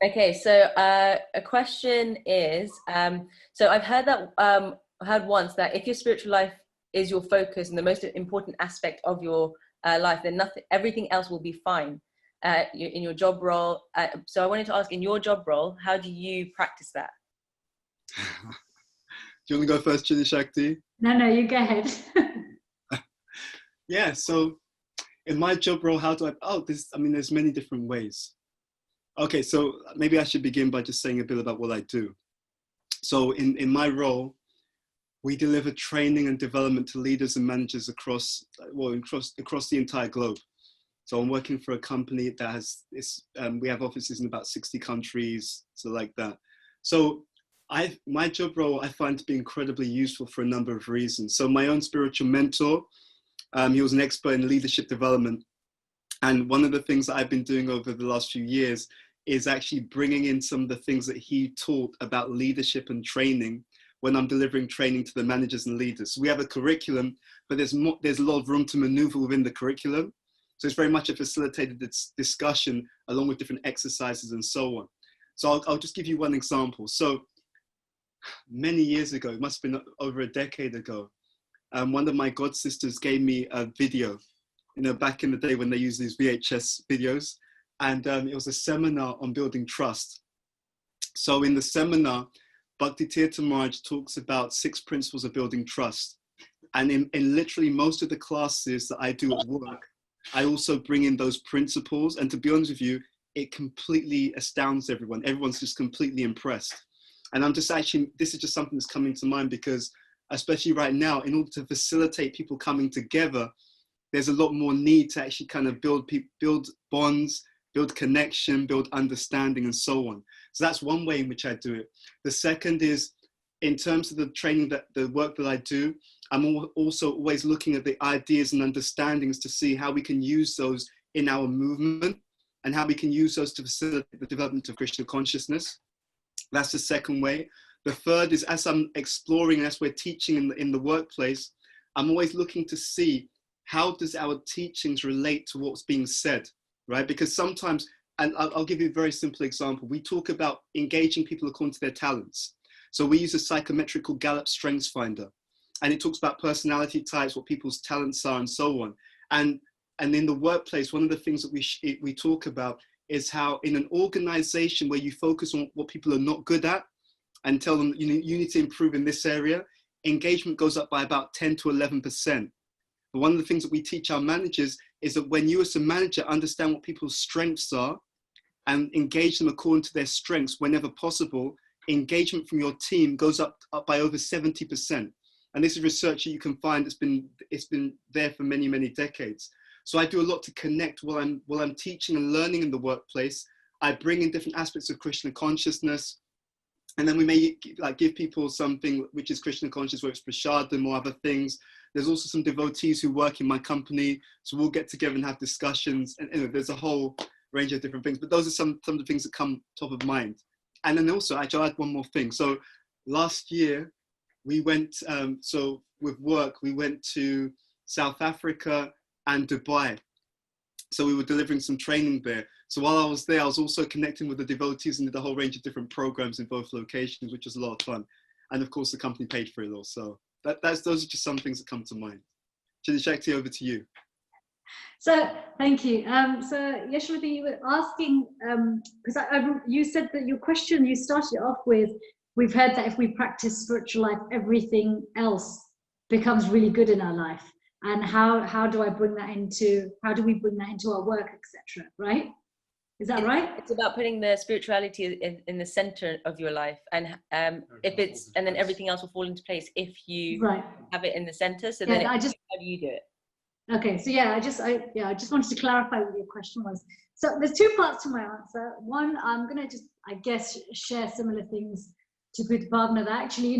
Okay, so a question is, so I've heard that heard once that if your spiritual life is your focus and the most important aspect of your life, then everything else will be fine in your job role. So I wanted to ask, in your job role, how do you practice that? Do you want to go first, Citi Shakti? No, you go ahead. Yeah, so in my job role, how do I, there's many different ways. Okay, so maybe I should begin by just saying a bit about what I do. So in my role, we deliver training and development to leaders and managers across the entire globe. So I'm working for a company that has we have offices in about 60 countries, so like that. So my job role I find to be incredibly useful for a number of reasons. So my own spiritual mentor, he was an expert in leadership development. And one of the things that I've been doing over the last few years is actually bringing in some of the things that he taught about leadership and training when I'm delivering training to the managers and leaders. So we have a curriculum, but there's a lot of room to maneuver within the curriculum. So it's very much a facilitated discussion along with different exercises and so on. So I'll just give you one example. So many years ago, it must have been over a decade ago, one of my god sisters gave me a video, back in the day when they used these VHS videos. And it was a seminar on building trust. So in the seminar, Bhakti Tirtha Maharaj talks about 6 principles of building trust. And in literally most of the classes that I do at work, I also bring in those principles. And to be honest with you, it completely astounds everyone. Everyone's just completely impressed. And this is just something that's coming to mind because, especially right now, in order to facilitate people coming together, there's a lot more need to actually kind of build bonds, build connection, build understanding, and so on. So that's one way in which I do it. The second is, in terms of the training, the work that I do, I'm also always looking at the ideas and understandings to see how we can use those in our movement and how we can use those to facilitate the development of Krishna consciousness. That's the second way. The third is, as I'm exploring, as we're teaching in the workplace, I'm always looking to see how does our teachings relate to what's being said, right? Because sometimes, and I'll give you a very simple example. We talk about engaging people according to their talents. So we use a psychometric called Gallup Strengths Finder, and it talks about personality types, what people's talents are, and so on. And in the workplace, one of the things that we talk about is how in an organization where you focus on what people are not good at and tell them, you need to improve in this area, engagement goes up by about 10 to 11%. But one of the things that we teach our managers is that when you as a manager understand what people's strengths are and engage them according to their strengths whenever possible, engagement from your team goes up by over 70%. And this is research that you can find it's been there for many, many decades. So I do a lot to connect while I'm teaching and learning in the workplace. I bring in different aspects of Krishna consciousness. And then we may give people something which is Krishna conscious, whether it's prasadam or other things. There's also some devotees who work in my company. So we'll get together and have discussions. And there's a whole range of different things. But those are some of the things that come top of mind. And then also, actually, I'll add one more thing. So last year, we went, with work, we went to South Africa and Dubai. So we were delivering some training there. So while I was there, I was also connecting with the devotees and did a whole range of different programs in both locations, which was a lot of fun. And of course, the company paid for it all. So those are just some things that come to mind. Citi Shakti, over to you. So thank you. So Yashwati, you were asking, because you said that your question, you started off with, we've heard that if we practice spiritual life, everything else becomes really good in our life. And how do we bring that into our work, etc. Right? Is that right? It's about putting the spirituality in the center of your life, and and then everything else will fall into place if you have it in the center. So then, how do you do it? Okay, so I just wanted to clarify what your question was. So there's 2 parts to my answer. One, I'm going to just, I guess, share similar things to Bhuta Bhavana that actually,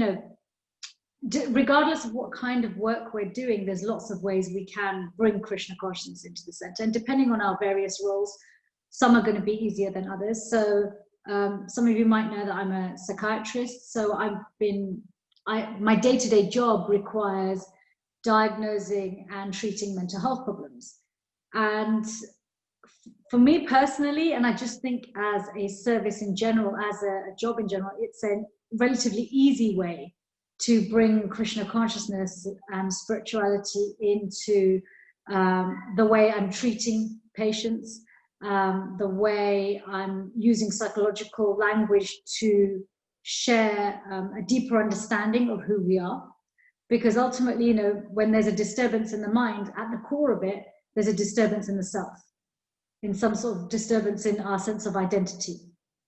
regardless of what kind of work we're doing, there's lots of ways we can bring Krishna consciousness into the center. And depending on our various roles, some are going to be easier than others. So some of you might know that I'm a psychiatrist. So my day-to-day job requires diagnosing and treating mental health problems. And for me personally, and I just think as a service in general, as a job in general, it's a relatively easy way to bring Krishna consciousness and spirituality into the way I'm treating patients, the way I'm using psychological language to share a deeper understanding of who we are. Because ultimately, you know, when there's a disturbance in the mind, at the core of it, there's a disturbance in the self, in some sort of disturbance in our sense of identity,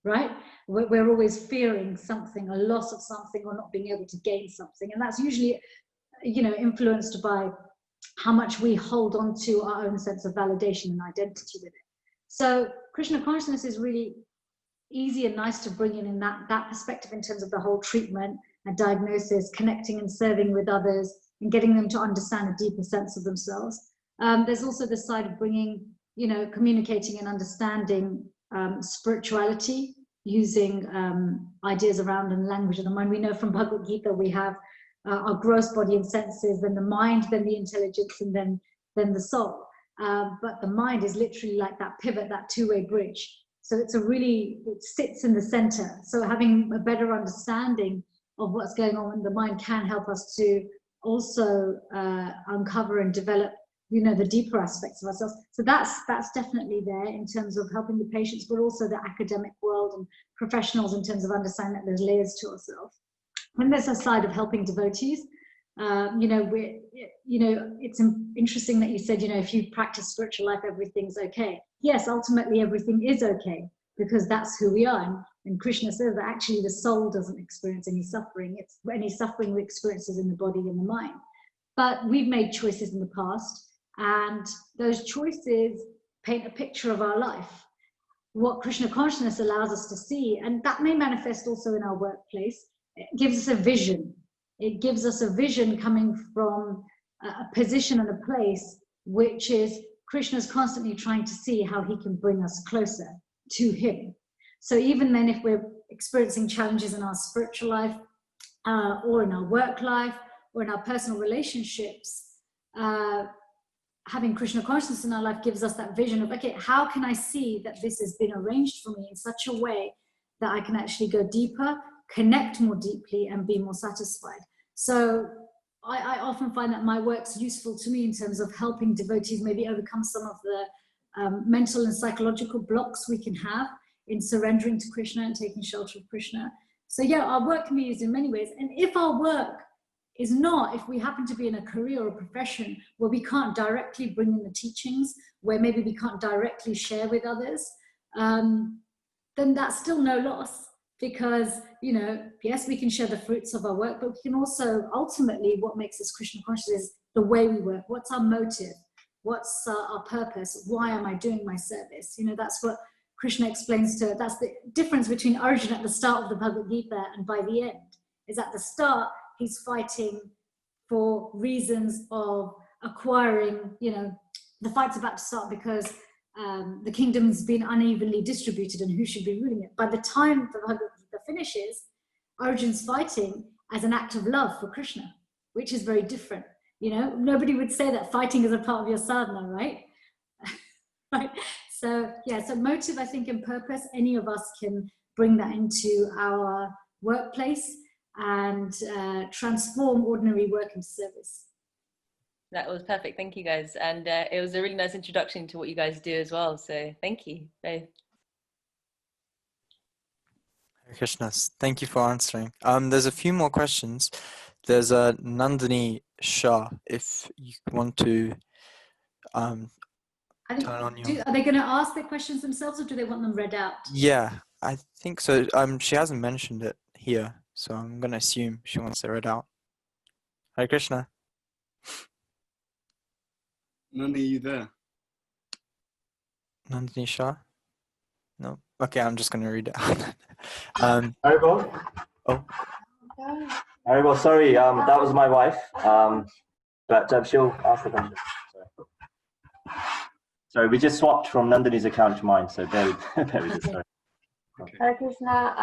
right? We're always fearing something, a loss of something, or not being able to gain something. And that's usually, you know, influenced by how much we hold on to our own sense of validation and identity with it. So Krishna consciousness is really easy and nice to bring in that perspective in terms of the whole treatment and diagnosis, connecting and serving with others, and getting them to understand a deeper sense of themselves. There's also the side of bringing, you know, communicating and understanding spirituality using ideas around and language of the mind. We know from Bhagavad Gita we have our gross body and senses, then the mind, then the intelligence, and then the soul. But the mind is literally like that pivot, that two-way bridge. So it sits in the center. So having a better understanding of what's going on in the mind can help us to also uncover and develop, you know, the deeper aspects of ourselves. So that's definitely there in terms of helping the patients, but also the academic world and professionals in terms of understanding that there's layers to ourselves. When there's a side of helping devotees, you know, it's interesting that you said, you know, if you practice spiritual life, everything's okay. Yes, ultimately everything is okay, because that's who we are. And Krishna says that actually the soul doesn't experience any suffering. It's any suffering we experience is in the body and the mind. But we've made choices in the past, and those choices paint a picture of our life. What Krishna consciousness allows us to see, and that may manifest also in our workplace, it gives us a vision. It gives us a vision coming from a position and a place which is Krishna's constantly trying to see how he can bring us closer to him. So even then, if we're experiencing challenges in our spiritual life, or in our work life, or in our personal relationships, having Krishna consciousness in our life gives us that vision of, okay, how can I see that this has been arranged for me in such a way that I can actually go deeper, connect more deeply, and be more satisfied. So I often find that my work's useful to me in terms of helping devotees maybe overcome some of the mental and psychological blocks we can have in surrendering to Krishna and taking shelter of Krishna. So yeah, our work can be used in many ways. And if our work is not, if we happen to be in a career or a profession where we can't directly bring in the teachings, where maybe we can't directly share with others, then that's still no loss. Because, you know, yes, we can share the fruits of our work, but we can also, ultimately, what makes us Krishna conscious is the way we work. What's our motive? What's our purpose? Why am I doing my service? You know, that's what Krishna explains to, that's the difference between Arjuna at the start of the Bhagavad Gita and by the end, is at the start, he's fighting for reasons of acquiring, you know, the fight's about to start because the kingdom's been unevenly distributed and who should be ruling it. By the time the Bhagavad Gita finishes, Arjun's fighting as an act of love for Krishna, which is very different. You know, nobody would say that fighting is a part of your sadhana, right? Right. So yeah, so motive, I think, and purpose, any of us can bring that into our workplace and transform ordinary work into service. That was perfect. Thank you, guys. And it was a really nice introduction to what you guys do as well. So thank you both. Hare Krishna, thank you for answering. There's a few more questions. There's a Nandini Shah. If you want to turn on your... Are they going to ask their questions themselves, or do they want them read out? Yeah, I think so. She hasn't mentioned it here, so I'm going to assume she wants it read out. Hare Krishna. Nani, are you there? Nandini Shah? No? Okay, I'm just going to read it out. Haribol? Oh. Haribol, sorry, that was my wife, but she'll ask the question. Sorry, we just swapped from Nandini's account to mine, so bear with us, sorry. Okay. Hare Krishna,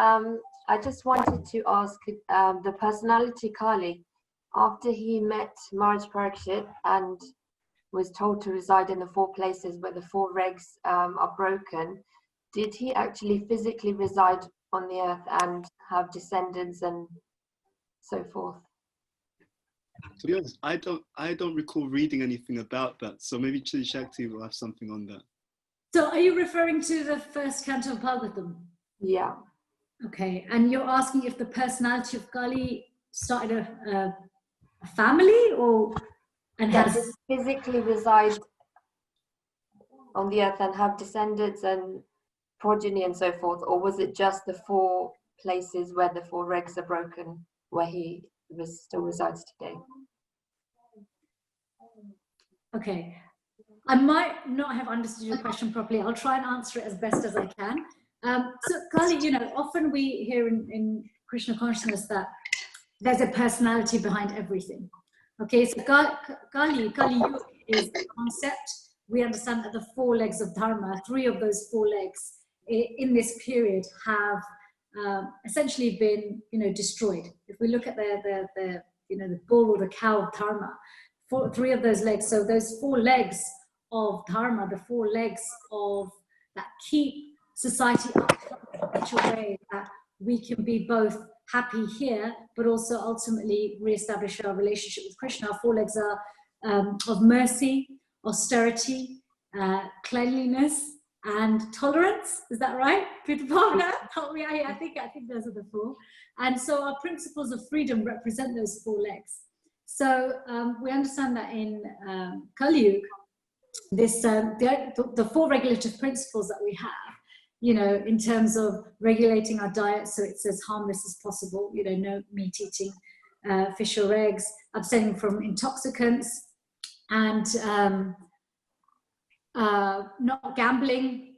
I just wanted to ask the personality Kali, after he met Maharaj Parikshit and was told to reside in the 4 places where the 4 regs are broken, did he actually physically reside on the earth and have descendants and so forth? To be honest, I don't recall reading anything about that. So maybe Citi Shakti will have something on that. So are you referring to the first canto of Bhagavatam? Yeah. Okay, and you're asking if the personality of Kali started a family, or and Yeah, has did he physically reside on the earth and have descendants and progeny and so forth, or was it just the 4 places where the 4 regs are broken where he still resides today? Okay, I might not have understood your question properly. I'll try and answer it as best as I can. So Kali, you know, often we hear in Krishna consciousness that there's a personality behind everything. Okay, so Kali Yuga is the concept. We understand that the 4 legs of Dharma, 3 of those 4 legs in this period have essentially been, you know, destroyed. If we look at the you know, the bull or the cow of Dharma, 3 of those legs. So those 4 legs of Dharma, the 4 legs of that keep society up in such a way that we can be both happy here, but also ultimately reestablish our relationship with Krishna. Our 4 legs are of mercy, austerity, cleanliness, and tolerance. Is that right? Bhuta Bhavana? I think those are the 4. And so our principles of freedom represent those 4 legs. So we understand that in Kali Yuga, this the 4 regulative principles that we have, you know, in terms of regulating our diet, so it's as harmless as possible, you know, no meat eating, fish or eggs, abstaining from intoxicants, and not gambling,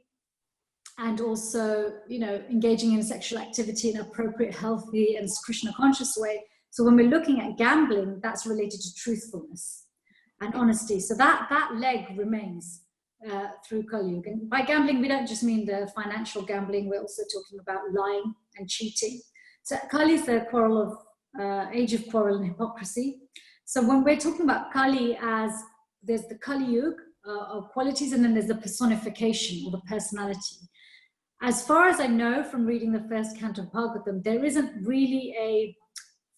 and also, you know, engaging in sexual activity in an appropriate, healthy, and Krishna conscious way. So when we're looking at gambling, that's related to truthfulness and honesty. So that leg remains through Kali Yuga. And by gambling, we don't just mean the financial gambling. We're also talking about lying and cheating. So Kali is the age of quarrel and hypocrisy. So when we're talking about Kali, as there's the Kali Yuga of qualities, and then there's the personification or the personality. As far as I know from reading the first canto of Bhagavatam, there isn't really a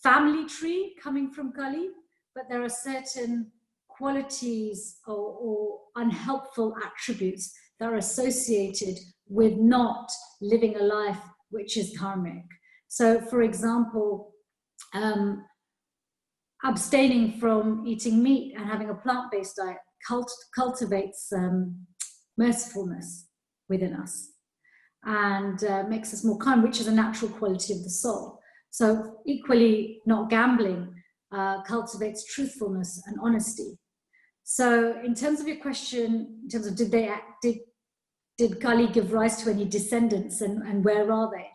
family tree coming from Kali, but there are certain qualities or unhelpful attributes that are associated with not living a life which is dharmic. So, for example, abstaining from eating meat and having a plant-based diet cultivates mercifulness within us and makes us more kind, which is a natural quality of the soul. So equally, not gambling cultivates truthfulness and honesty. So in terms of your question, in terms of did Kali give rise to any descendants, and where are they?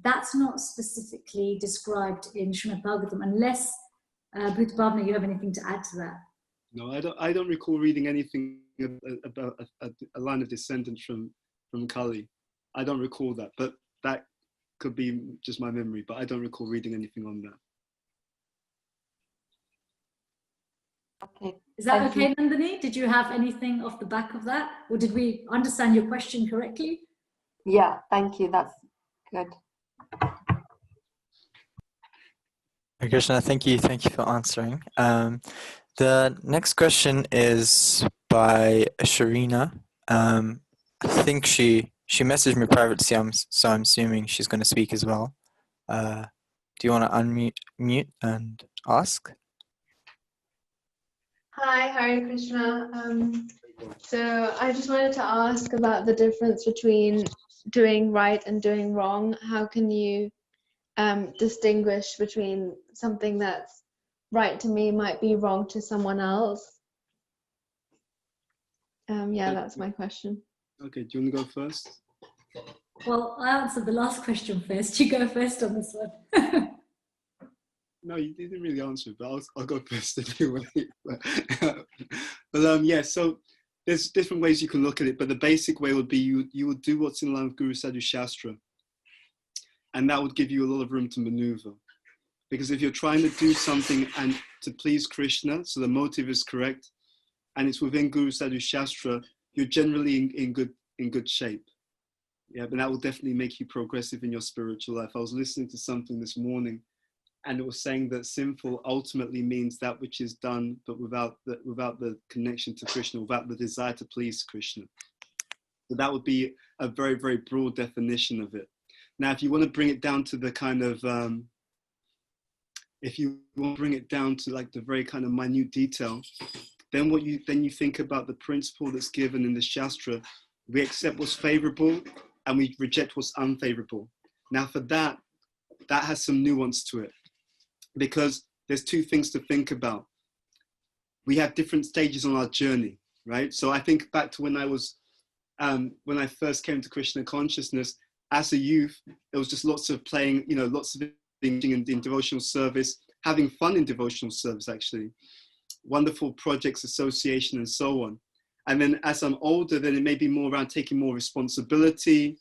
That's not specifically described in Srimad Bhagavatam, unless Bhuta Bhavana, you have anything to add to that? No, I don't recall reading anything about a line of descendants from Kali. I don't recall that, but that could be just my memory, but I don't recall reading anything on that. Okay. Is that okay, Nandini? Did you have anything off the back of that? Or did we understand your question correctly? Yeah, thank you. That's good. Krishna, thank you for answering. The next question is by Sharina. I think she messaged me privately, so I'm assuming she's going to speak as well. Do you want to unmute and ask? Hi, Hare Krishna. So I just wanted to ask about the difference between doing right and doing wrong. How can you distinguish between something that's right to me might be wrong to someone else? Yeah, that's my question. Okay, do you want to go first? Well, I answered the last question first. You go first on this one. No, you didn't really answer it, but I'll go first anyway. But yeah, so there's different ways you can look at it, but the basic way would be you would do what's in line with Guru Sadhu Shastra, and that would give you a lot of room to maneuver. Because if you're trying to do something and to please Krishna, so the motive is correct, and it's within Guru Sadhu Shastra, you're generally in good shape. Yeah, but that will definitely make you progressive in your spiritual life. I was listening to something this morning, and it was saying that sinful ultimately means that which is done, but without the connection to Krishna, without the desire to please Krishna. So that would be a very, very broad definition of it. Now, if you want to bring it down to the kind of, if you want to bring it down to like the very kind of minute detail, then you think about the principle that's given in the Shastra. We accept what's favorable and we reject what's unfavorable. Now, for that has some nuance to it, because there's two things to think about. We have different stages on our journey, right? So I think back to when I first came to Krishna consciousness as a youth, there was just lots of playing, lots of being in devotional service, having fun in devotional service, actually, wonderful projects, association, and so on. And then as I'm older, then it may be more around taking more responsibility,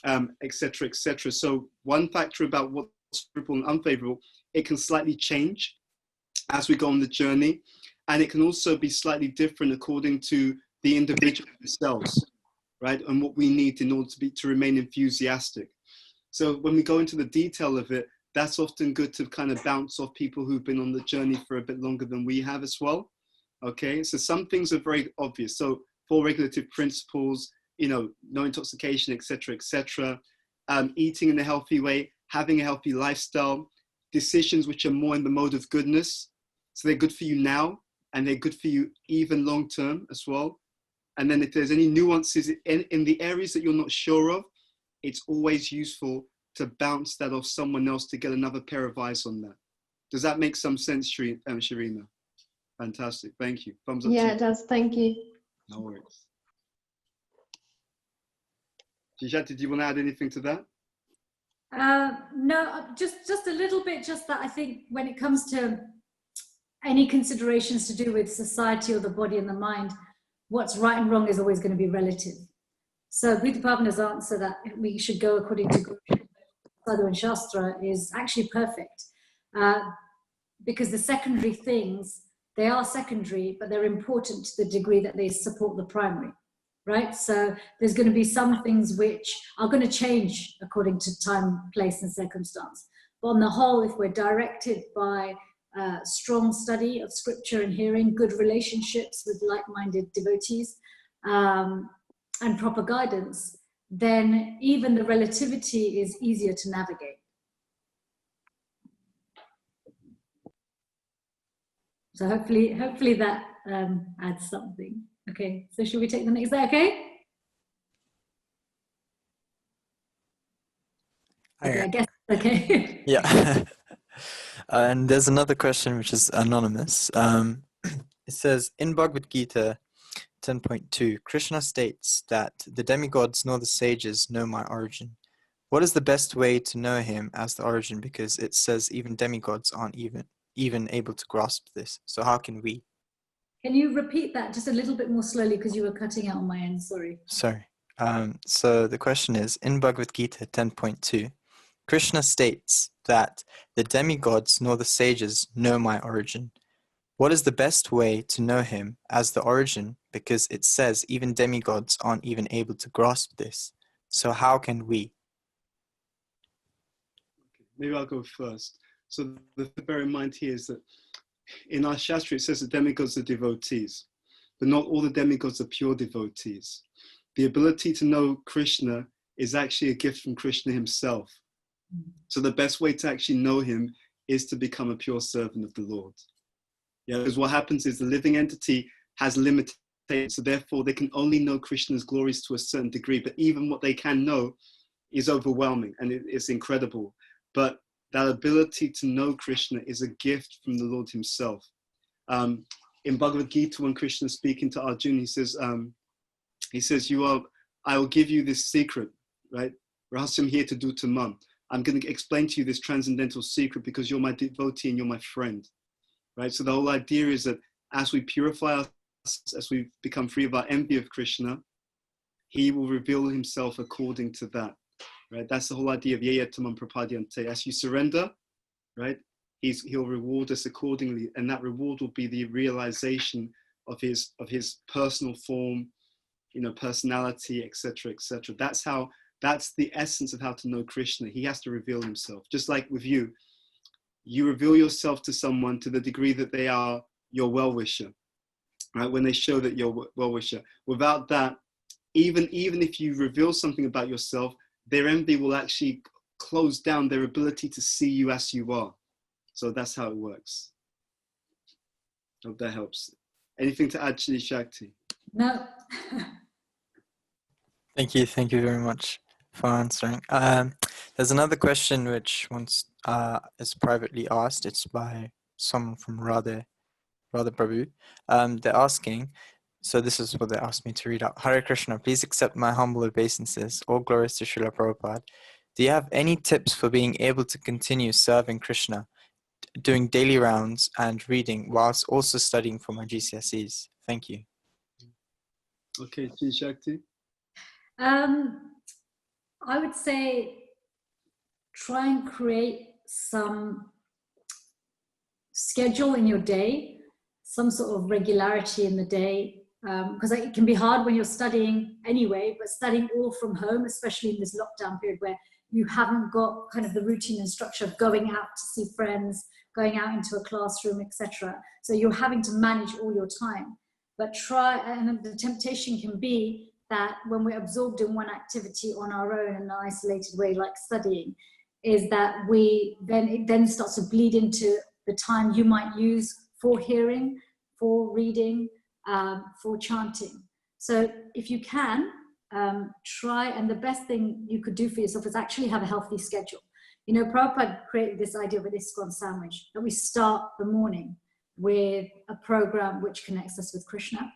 et cetera, et cetera. So one factor about what's favorable and unfavorable, it can slightly change as we go on the journey. And it can also be slightly different according to the individual themselves, right? And what we need in order to remain enthusiastic. So when we go into the detail of it, that's often good to kind of bounce off people who've been on the journey for a bit longer than we have as well. Okay, so some things are very obvious. So 4 regulative principles, no intoxication, etc., eating in a healthy way, having a healthy lifestyle, decisions which are more in the mode of goodness. So they're good for you now, and they're good for you even long term as well. And then if there's any nuances in the areas that you're not sure of, it's always useful to bounce that off someone else to get another pair of eyes on that. Does that make some sense, Sharina? Fantastic, thank you. Thumbs up. Yeah, it does. Thank you. No worries. Shakti, do you want to add anything to that? No, just a little bit. Just that I think when it comes to any considerations to do with society or the body and the mind, what's right and wrong is always going to be relative. So Bhuta Bhavana's answer that we should go according to Sadhu and Shastra is actually perfect, because the secondary things, they are secondary, but they're important to the degree that they support the primary, right? So there's going to be some things which are going to change according to time, place, and circumstance. But on the whole, if we're directed by strong study of scripture and hearing, good relationships with like-minded devotees, and proper guidance, then even the relativity is easier to navigate. So hopefully that adds something. Okay, so should we take the next? Is that okay? Okay, I guess okay. Yeah. And there's another question which is anonymous. It says, in Bhagavad Gita 10.2, Krishna states that the demigods nor the sages know my origin. What is the best way to know him as the origin? Because it says even demigods aren't even able to grasp this. So how can we? Can you repeat that just a little bit more slowly, because you were cutting out on my end, sorry. Sorry. So the question is, in Bhagavad Gita 10.2, Krishna states that the demigods nor the sages know my origin. What is the best way to know him as the origin? Because it says even demigods aren't even able to grasp this. So how can we? Maybe I'll go first. So the thing to bear in mind here is that in our Shastra, it says that demigods are devotees, but not all the demigods are pure devotees. The ability to know Krishna is actually a gift from Krishna himself. So the best way to actually know him is to become a pure servant of the Lord. Yeah, because what happens is the living entity has limitations, so therefore they can only know Krishna's glories to a certain degree, but even what they can know is overwhelming and it's incredible. But that ability to know Krishna is a gift from the Lord himself. In Bhagavad Gita, when Krishna is speaking to Arjuna, he says, I will give you this secret, right? Rahasyam here to do to mum. I'm going to explain to you this transcendental secret because you're my devotee and you're my friend, right? So the whole idea is that as we purify ourselves, as we become free of our envy of Krishna, he will reveal himself according to that, right? That's the whole idea of Yaya Tamam Prapadyante. As you surrender, right, he'll reward us accordingly, and that reward will be the realization of his personal form, personality, etc., etc. That's the essence of how to know Krishna. He has to reveal himself. Just like with you, you reveal yourself to someone to the degree that they are your well-wisher, right? When they show that you're well-wisher. Without that, even if you reveal something about yourself, their envy will actually close down their ability to see you as you are. So that's how it works. Hope that helps. Anything to add, Citi Shakti? No. Thank you very much for answering. There's another question which is privately asked. It's by someone from Radha Prabhu. They're asking, so this is what they asked me to read out. Hare Krishna, please accept my humble obeisances. All glories to Srila Prabhupada. Do you have any tips for being able to continue serving Krishna, doing daily rounds and reading whilst also studying for my GCSEs? Thank you. Okay, Citi Shakti. I would say try and create some schedule in your day, some sort of regularity in the day, because it can be hard when you're studying anyway, but studying all from home, especially in this lockdown period where you haven't got kind of the routine and structure of going out to see friends, going out into a classroom, etc. So you're having to manage all your time. But and the temptation can be that when we're absorbed in one activity on our own in an isolated way, like studying, is that it then starts to bleed into the time you might use for hearing, for reading, for chanting. So if you can, try, and the best thing you could do for yourself is actually have a healthy schedule. Prabhupada created this idea of an ISKCON sandwich, that we start the morning with a program which connects us with Krishna.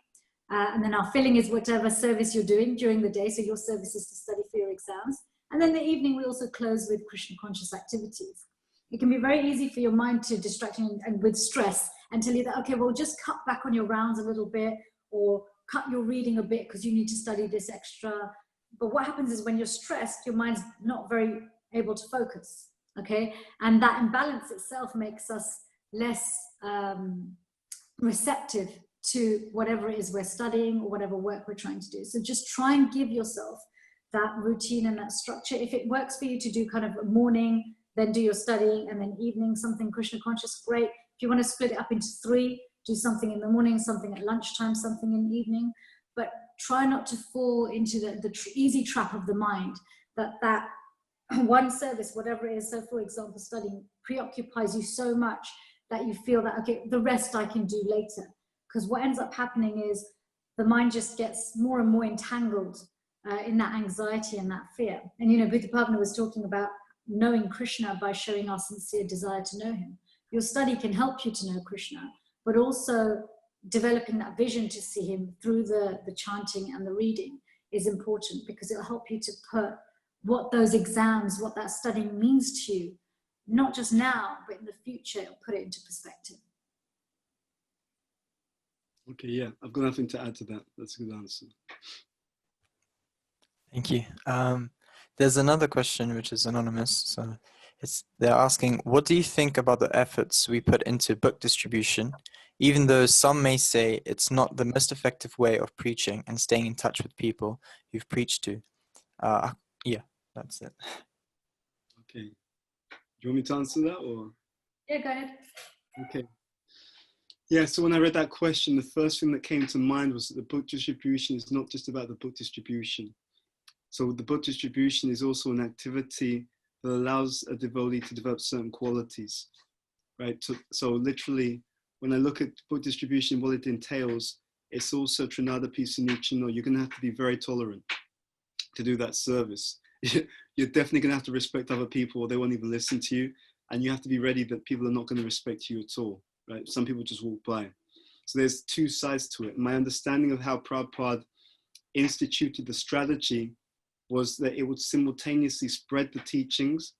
And then our filling is whatever service you're doing during the day. So your service is to study for your exams. And then the evening, we also close with Krishna conscious activities. It can be very easy for your mind to distract you and with stress and tell you that, okay, well, just cut back on your rounds a little bit or cut your reading a bit because you need to study this extra. But what happens is when you're stressed, your mind's not very able to focus, okay? And that imbalance itself makes us less receptive to whatever it is we're studying or whatever work we're trying to do. So just try and give yourself that routine and that structure. If it works for you to do kind of a morning, then do your studying, and then evening something Krishna conscious, great. If you want to split it up into 3, do something in the morning, something at lunchtime, something in the evening, but try not to fall into the easy trap of the mind that one service, whatever it is, so for example, studying preoccupies you so much that you feel that, okay, the rest I can do later. Because what ends up happening is the mind just gets more and more entangled in that anxiety and that fear. And Bhuta Bhavana was talking about knowing Krishna by showing our sincere desire to know him. Your study can help you to know Krishna, but also developing that vision to see him through the chanting and the reading is important, because it'll help you to put what those exams, what that studying means to you, not just now, but in the future, it'll put it into perspective. Okay, yeah, I've got nothing to add to that. That's a good answer. Thank you. There's another question which is anonymous. So they're asking, what do you think about the efforts we put into book distribution, even though some may say it's not the most effective way of preaching and staying in touch with people you've preached to? Yeah, that's it. Okay. Do you want me to answer that, or? Yeah, go ahead. Okay. Yeah, so when I read that question, the first thing that came to mind was that the book distribution is not just about the book distribution. So the book distribution is also an activity that allows a devotee to develop certain qualities, right? So literally, when I look at book distribution, what it entails, it's also Trinadapi Sunicino. You're going to have to be very tolerant to do that service. You're definitely going to have to respect other people, or they won't even listen to you. And you have to be ready that people are not going to respect you at all, right? Some people just walk by. So there's two sides to it. My understanding of how Prabhupada instituted the strategy was that it would simultaneously spread the teachings.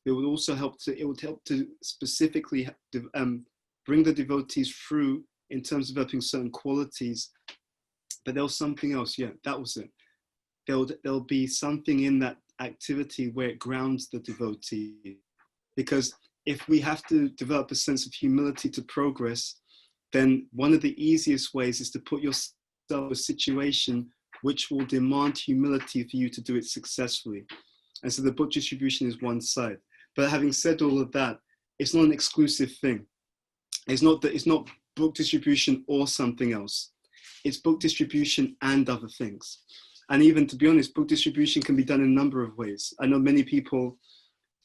It would also help to specifically bring the devotees through in terms of developing certain qualities. But there was something else. Yeah, that was it. There'll be something in that activity where it grounds the devotee. Because if we have to develop a sense of humility to progress, then one of the easiest ways is to put yourself in a situation which will demand humility for you to do it successfully. And so the book distribution is one side. But having said all of that, it's not an exclusive thing. It's not book distribution or something else. It's book distribution and other things. And even, to be honest, book distribution can be done in a number of ways. I know many people,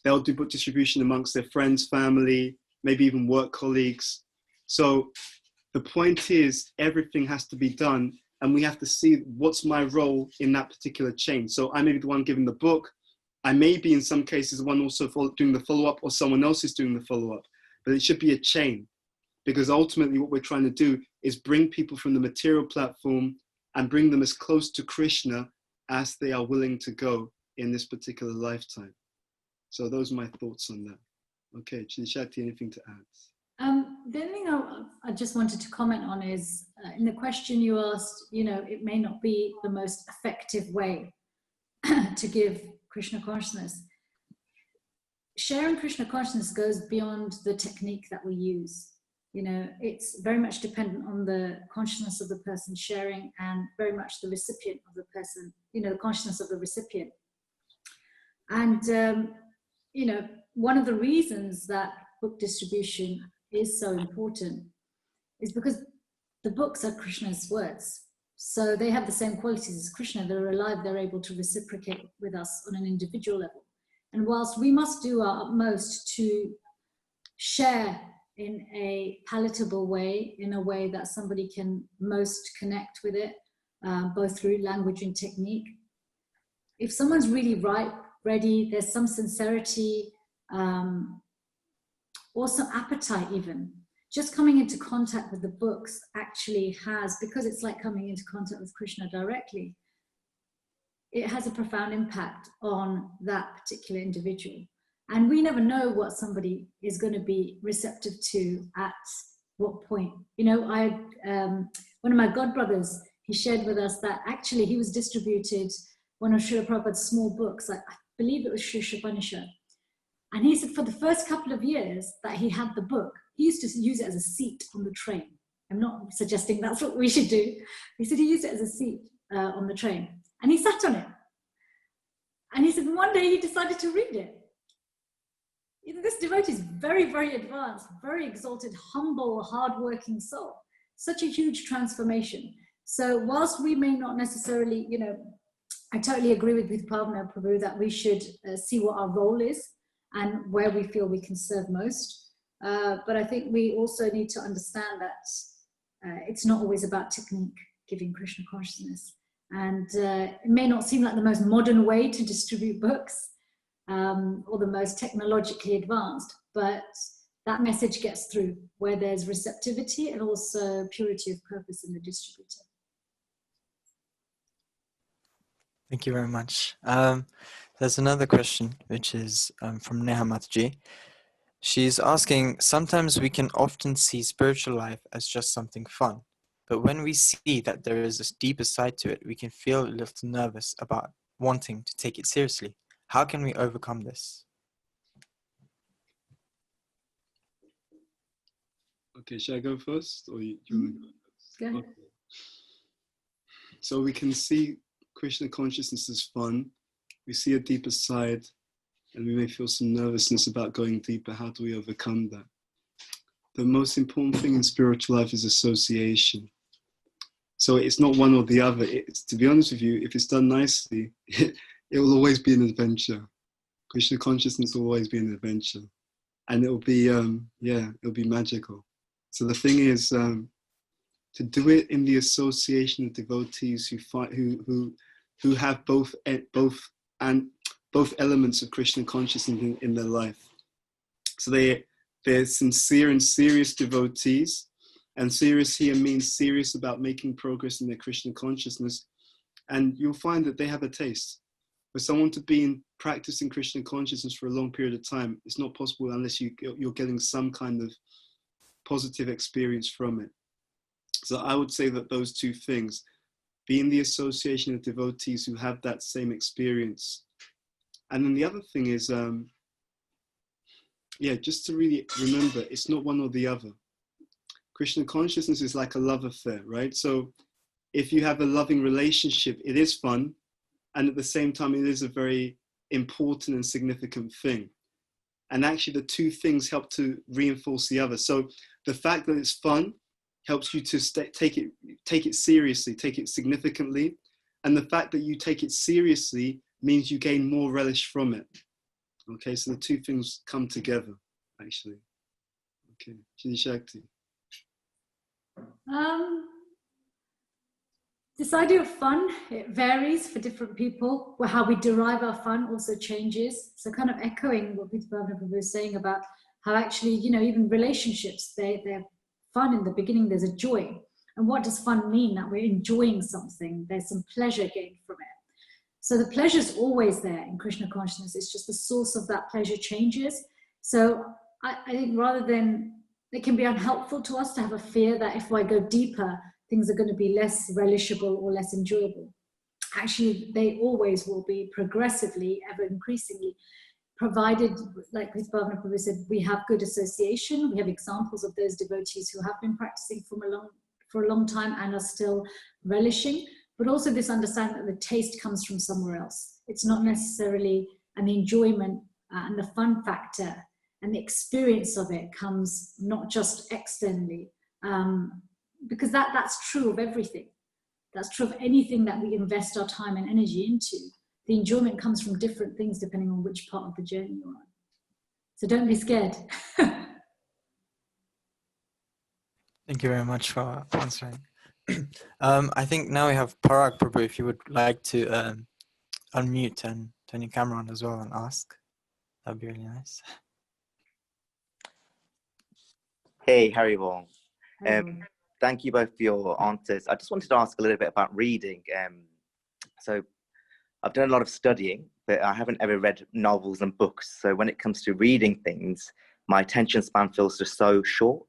they'll do book distribution amongst their friends, family, maybe even work colleagues. So the point is, everything has to be done, and we have to see what's my role in that particular chain. So I may be the one giving the book. I may be, in some cases, the one also doing the follow-up, or someone else is doing the follow-up. But it should be a chain, because ultimately what we're trying to do is bring people from the material platform and bring them as close to Krishna as they are willing to go in this particular lifetime. So those are my thoughts on that. Okay, Citi Shakti, anything to add? The only thing I just wanted to comment on is, in the question you asked, it may not be the most effective way to give Krishna consciousness. Sharing Krishna consciousness goes beyond the technique that we use. It's very much dependent on the consciousness of the person sharing, and very much the recipient of the person, the consciousness of the recipient. And, one of the reasons that book distribution is so important is because the books are Krishna's words. So they have the same qualities as Krishna. They're alive, they're able to reciprocate with us on an individual level. And whilst we must do our utmost to share in a palatable way, in a way that somebody can most connect with it, both through language and technique, if someone's really ripe, ready, there's some sincerity, or some appetite even, just coming into contact with the books actually has, because it's like coming into contact with Krishna directly, it has a profound impact on that particular individual. And we never know what somebody is going to be receptive to at what point. One of my godbrothers, he shared with us that actually he was distributed one of Srila Prabhupada's small books, I believe it was Sri Shapanishad. And he said for the first couple of years that he had the book, he used to use it as a seat on the train. I'm not suggesting that's what we should do. He said he used it as a seat on the train. And he sat on it. And he said one day he decided to read it. This devotee is very, very advanced, very exalted, humble, hardworking soul. Such a huge transformation. So whilst we may not necessarily, I totally agree with Bhuta Bhavana Prabhu that we should see what our role is and where we feel we can serve most. But I think we also need to understand that it's not always about technique, giving Krishna consciousness. And it may not seem like the most modern way to distribute books or the most technologically advanced, but that message gets through where there's receptivity and also purity of purpose in the distributor. Thank you very much. There's another question, which is from Neha Mataji. She's asking, sometimes we can often see spiritual life as just something fun, but when we see that there is a deeper side to it, we can feel a little nervous about wanting to take it seriously. How can we overcome this? Okay, should I go first, or you want to go first? Go ahead. Okay. So we can see Krishna consciousness as fun. We see a deeper side, and we may feel some nervousness about going deeper. How do we overcome that? The most important thing in spiritual life is association. So it's not one or the other. It's, to be honest with you, if it's done nicely, it will always be an adventure. Krishna consciousness will always be an adventure, and it'll be it'll be magical. So the thing is to do it in the association of devotees who have both elements of Krishna consciousness in their life. So they're sincere and serious devotees, and serious here means serious about making progress in their Krishna consciousness. And you'll find that they have a taste. For someone to be in practicing Krishna consciousness for a long period of time, it's not possible unless you're getting some kind of positive experience from it. So I would say that those two things, be in the association of devotees who have that same experience. And then the other thing is, just to really remember, it's not one or the other. Krishna consciousness is like a love affair, right? So if you have a loving relationship, it is fun. And at the same time, it is a very important and significant thing. And actually the two things help to reinforce the other. So the fact that it's fun helps you to take it seriously, take it significantly. And the fact that you take it seriously means you gain more relish from it. Okay, so the two things come together, actually. Okay, Citi Shakti. This idea of fun, it varies for different people. Well, how we derive our fun also changes. So kind of echoing what Bhuta Bhavana was saying about how actually, you know, even relationships, they're fun in the beginning, there's a joy. And what does fun mean? That we're enjoying something, there's some pleasure gained from it. So the pleasure is always there in Krishna consciousness, it's just the source of that pleasure changes. So I think rather than, it can be unhelpful to us to have a fear that if I go deeper, things are going to be less relishable or less enjoyable. Actually, they always will be progressively, ever increasingly, provided, like Bhuta Bhavana said, we have good association. We have examples of those devotees who have been practicing for a long time and are still relishing, but also this understanding that the taste comes from somewhere else. It's not necessarily, and the enjoyment and the fun factor and the experience of it comes not just externally, because that's true of everything. That's true of anything that we invest our time and energy into. The enjoyment comes from different things depending on which part of the journey you're on. So don't be scared. Thank you very much for answering. I think now we have Parag Prabhu, if you would like to unmute and turn your camera on as well and ask. That'd be really nice. Hey, Harry Wong. Thank you both for your answers. I just wanted to ask a little bit about reading. So I've done a lot of studying, but I haven't ever read novels and books. So when it comes to reading things, my attention span feels just so short.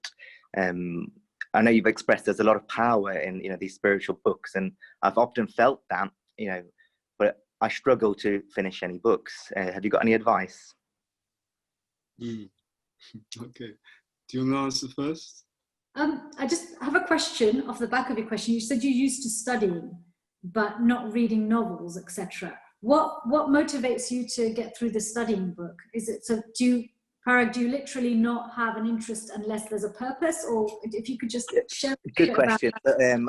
I know you've expressed there's a lot of power in, you know, these spiritual books, and I've often felt that, you know, but I struggle to finish any books. Have you got any advice? Okay. Do you want to answer first? I just have a question off the back of your question. You said you used to studying, but not reading novels, etc. What motivates you to get through the studying book? Is it so? Parag, do you literally not have an interest unless there's a purpose? Or if you could just share. Good question.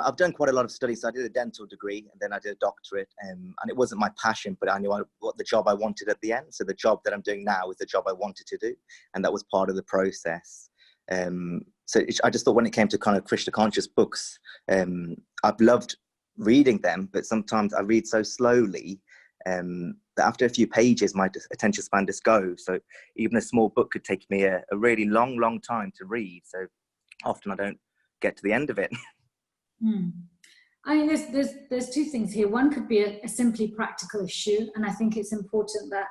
I've done quite a lot of studies. So I did a dental degree, and then I did a doctorate, and it wasn't my passion, but I knew what the job I wanted at the end. So the job that I'm doing now is the job I wanted to do, and that was part of the process. So I just thought when it came to kind of Krishna conscious books, I've loved reading them, but sometimes I read so slowly that after a few pages, my attention span just goes. So even a small book could take me a really long time to read. So often I don't get to the end of it. I mean, there's two things here. One could be a simply practical issue, and I think it's important that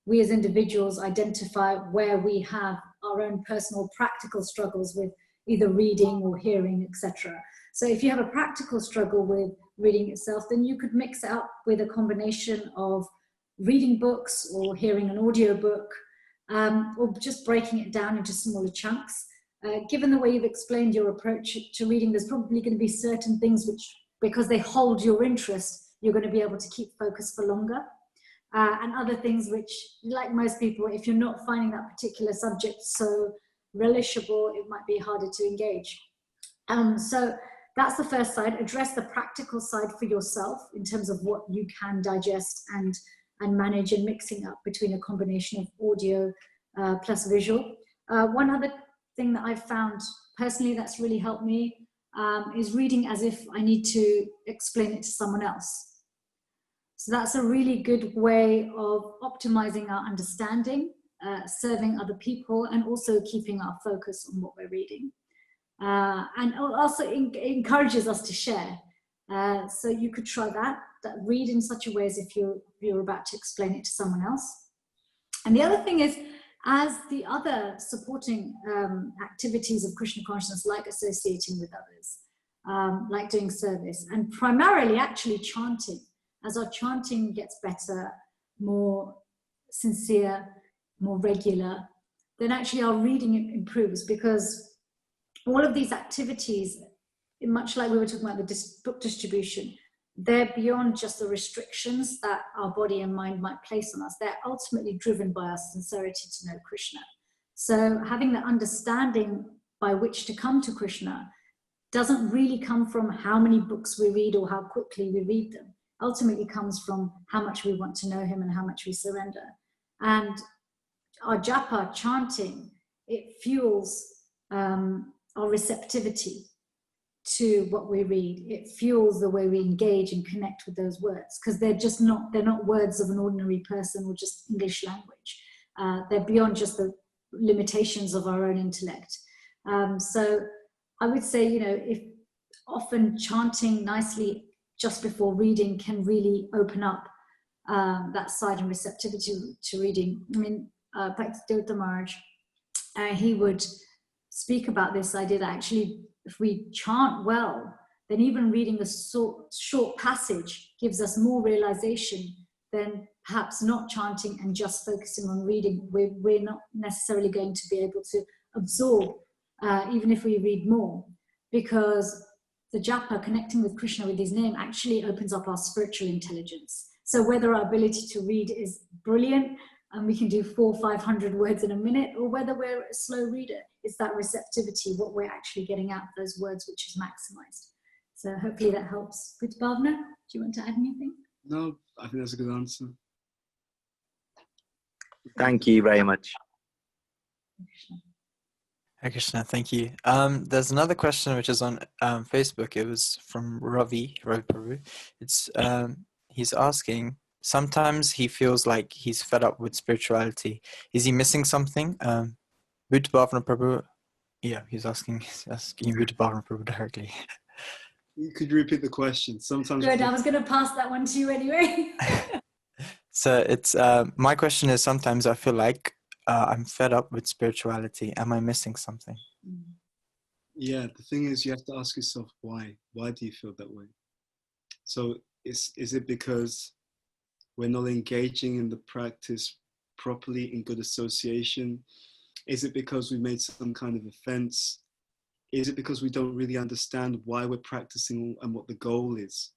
we as individuals identify where we have our own personal practical struggles with either reading or hearing, etc. So if you have a practical struggle with reading itself, then you could mix it up with a combination of reading books or hearing an audio book, or just breaking it down into smaller chunks. Given the way you've explained your approach to reading, there's probably going to be certain things which, because they hold your interest, you're going to be able to keep focus for longer. And other things which, like most people, if you're not finding that particular subject so relishable, it might be harder to engage. So that's the first side. Address the practical side for yourself in terms of what you can digest and manage, and mixing up between a combination of audio plus visual. One other thing that I've found personally that's really helped me is reading as if I need to explain it to someone else. So that's a really good way of optimizing our understanding, serving other people, and also keeping our focus on what we're reading. And also encourages us to share. So you could try that read in such a way as if you're about to explain it to someone else. And the other thing is, as the other supporting activities of Krishna consciousness, like associating with others, like doing service, and primarily actually chanting. As our chanting gets better, more sincere, more regular, then actually our reading improves, because all of these activities, much like we were talking about the book distribution, they're beyond just the restrictions that our body and mind might place on us. They're ultimately driven by our sincerity to know Krishna. So having the understanding by which to come to Krishna doesn't really come from how many books we read or how quickly we read them. Ultimately comes from how much we want to know him and how much we surrender. And our japa, chanting, it fuels our receptivity to what we read. It fuels the way we engage and connect with those words, because they're not words of an ordinary person or just English language. They're beyond just the limitations of our own intellect. So I would say, if often chanting nicely just before reading can really open up that side and receptivity to reading. I mean, Bhakti Maharaj, he would speak about this idea that actually if we chant well, then even reading a short passage gives us more realization than perhaps not chanting and just focusing on reading. We're not necessarily going to be able to absorb, even if we read more, because the japa, connecting with Krishna with his name, actually opens up our spiritual intelligence. So whether our ability to read is brilliant and we can do 400 or 500 words in a minute, or whether we're a slow reader, it's that receptivity, what we're actually getting out of those words, which is maximized. So hopefully that helps. Bhuta Bhavana, do you want to add anything? No, I think that's a good answer. Thank you very much. Hare Krishna, thank you. There's another question which is on Facebook. It was from Ravi Prabhu. It's he's asking, sometimes he feels like he's fed up with spirituality. Is he missing something? Bhuta Bhavana Prabhu, yeah, he's asking you Bhuta Bhavana Prabhu directly. Could you repeat the question? Sometimes. Good, I was going to pass that one to you anyway. So it's my question is, sometimes I feel like I'm fed up with spirituality. Am I missing something? Yeah, the thing is, you have to ask yourself why. Why do you feel that way? So is it because we're not engaging in the practice properly in good association? Is it because we made some kind of offense? Is it because we don't really understand why we're practicing and what the goal is?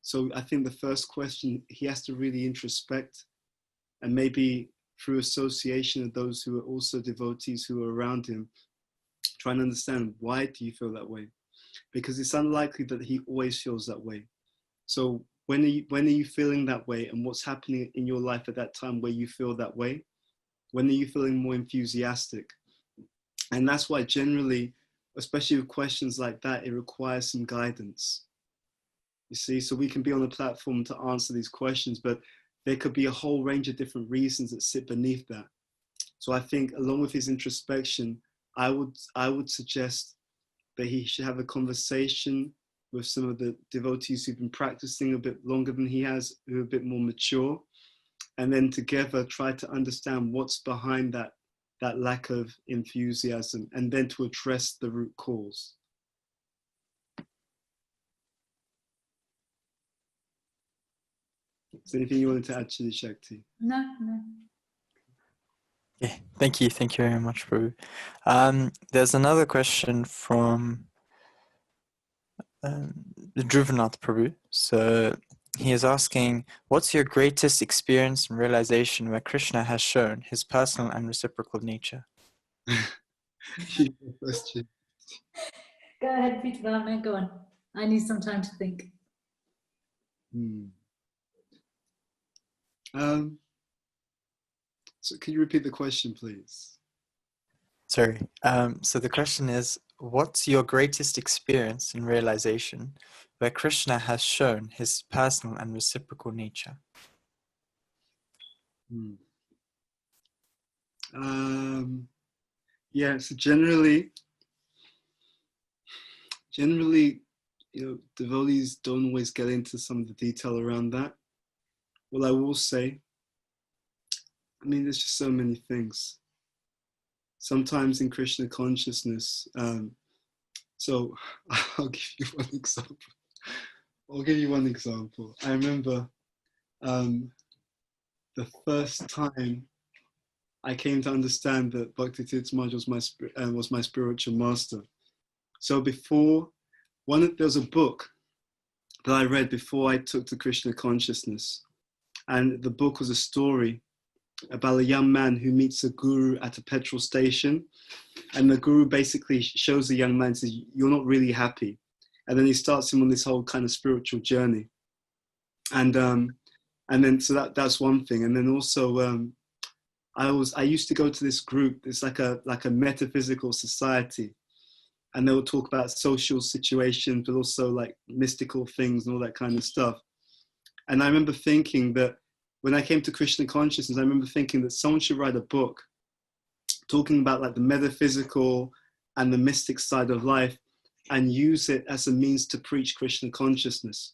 So I think the first question, he has to really introspect, and maybe through association of those who are also devotees who are around him, trying to understand, why do you feel that way? Because it's unlikely that he always feels that way. So when are you feeling that way, and what's happening in your life at that time where you feel that way? When are you feeling more enthusiastic? And that's why generally, especially with questions like that, it requires some guidance. You see, so we can be on a platform to answer these questions, but there could be a whole range of different reasons that sit beneath that. So I think along with his introspection, I would suggest that he should have a conversation with some of the devotees who've been practicing a bit longer than he has, who are a bit more mature, and then together try to understand what's behind that lack of enthusiasm, and then to address the root cause. Is there anything you wanted to add to the Shakti? No. Yeah, thank you very much, Prabhu. There's another question from Druvanath Prabhu. So he is asking, what's your greatest experience and realization where Krishna has shown his personal and reciprocal nature? Question. Go ahead, Bhuta Bhavana, go on. I need some time to think. So can you repeat the question, please? Sorry. So the question is, what's your greatest experience and realization where Krishna has shown his personal and reciprocal nature? Yeah, so generally, devotees don't always get into some of the detail around that. Well, I will say, there's just so many things. Sometimes in Krishna consciousness, so I'll give you one example. I remember the first time I came to understand that Bhakti Tirtha Maharaj was my spiritual master. So there was a book that I read before I took to Krishna consciousness. And the book was a story about a young man who meets a guru at a petrol station. And the guru basically shows the young man, says, you're not really happy. And then he starts him on this whole kind of spiritual journey. And then, so that's one thing. And then also, I used to go to this group. It's like a metaphysical society. And they will talk about social situations, but also like mystical things and all that kind of stuff. And I remember thinking that when I came to Krishna consciousness, I remember thinking that someone should write a book talking about like the metaphysical and the mystic side of life and use it as a means to preach Krishna consciousness.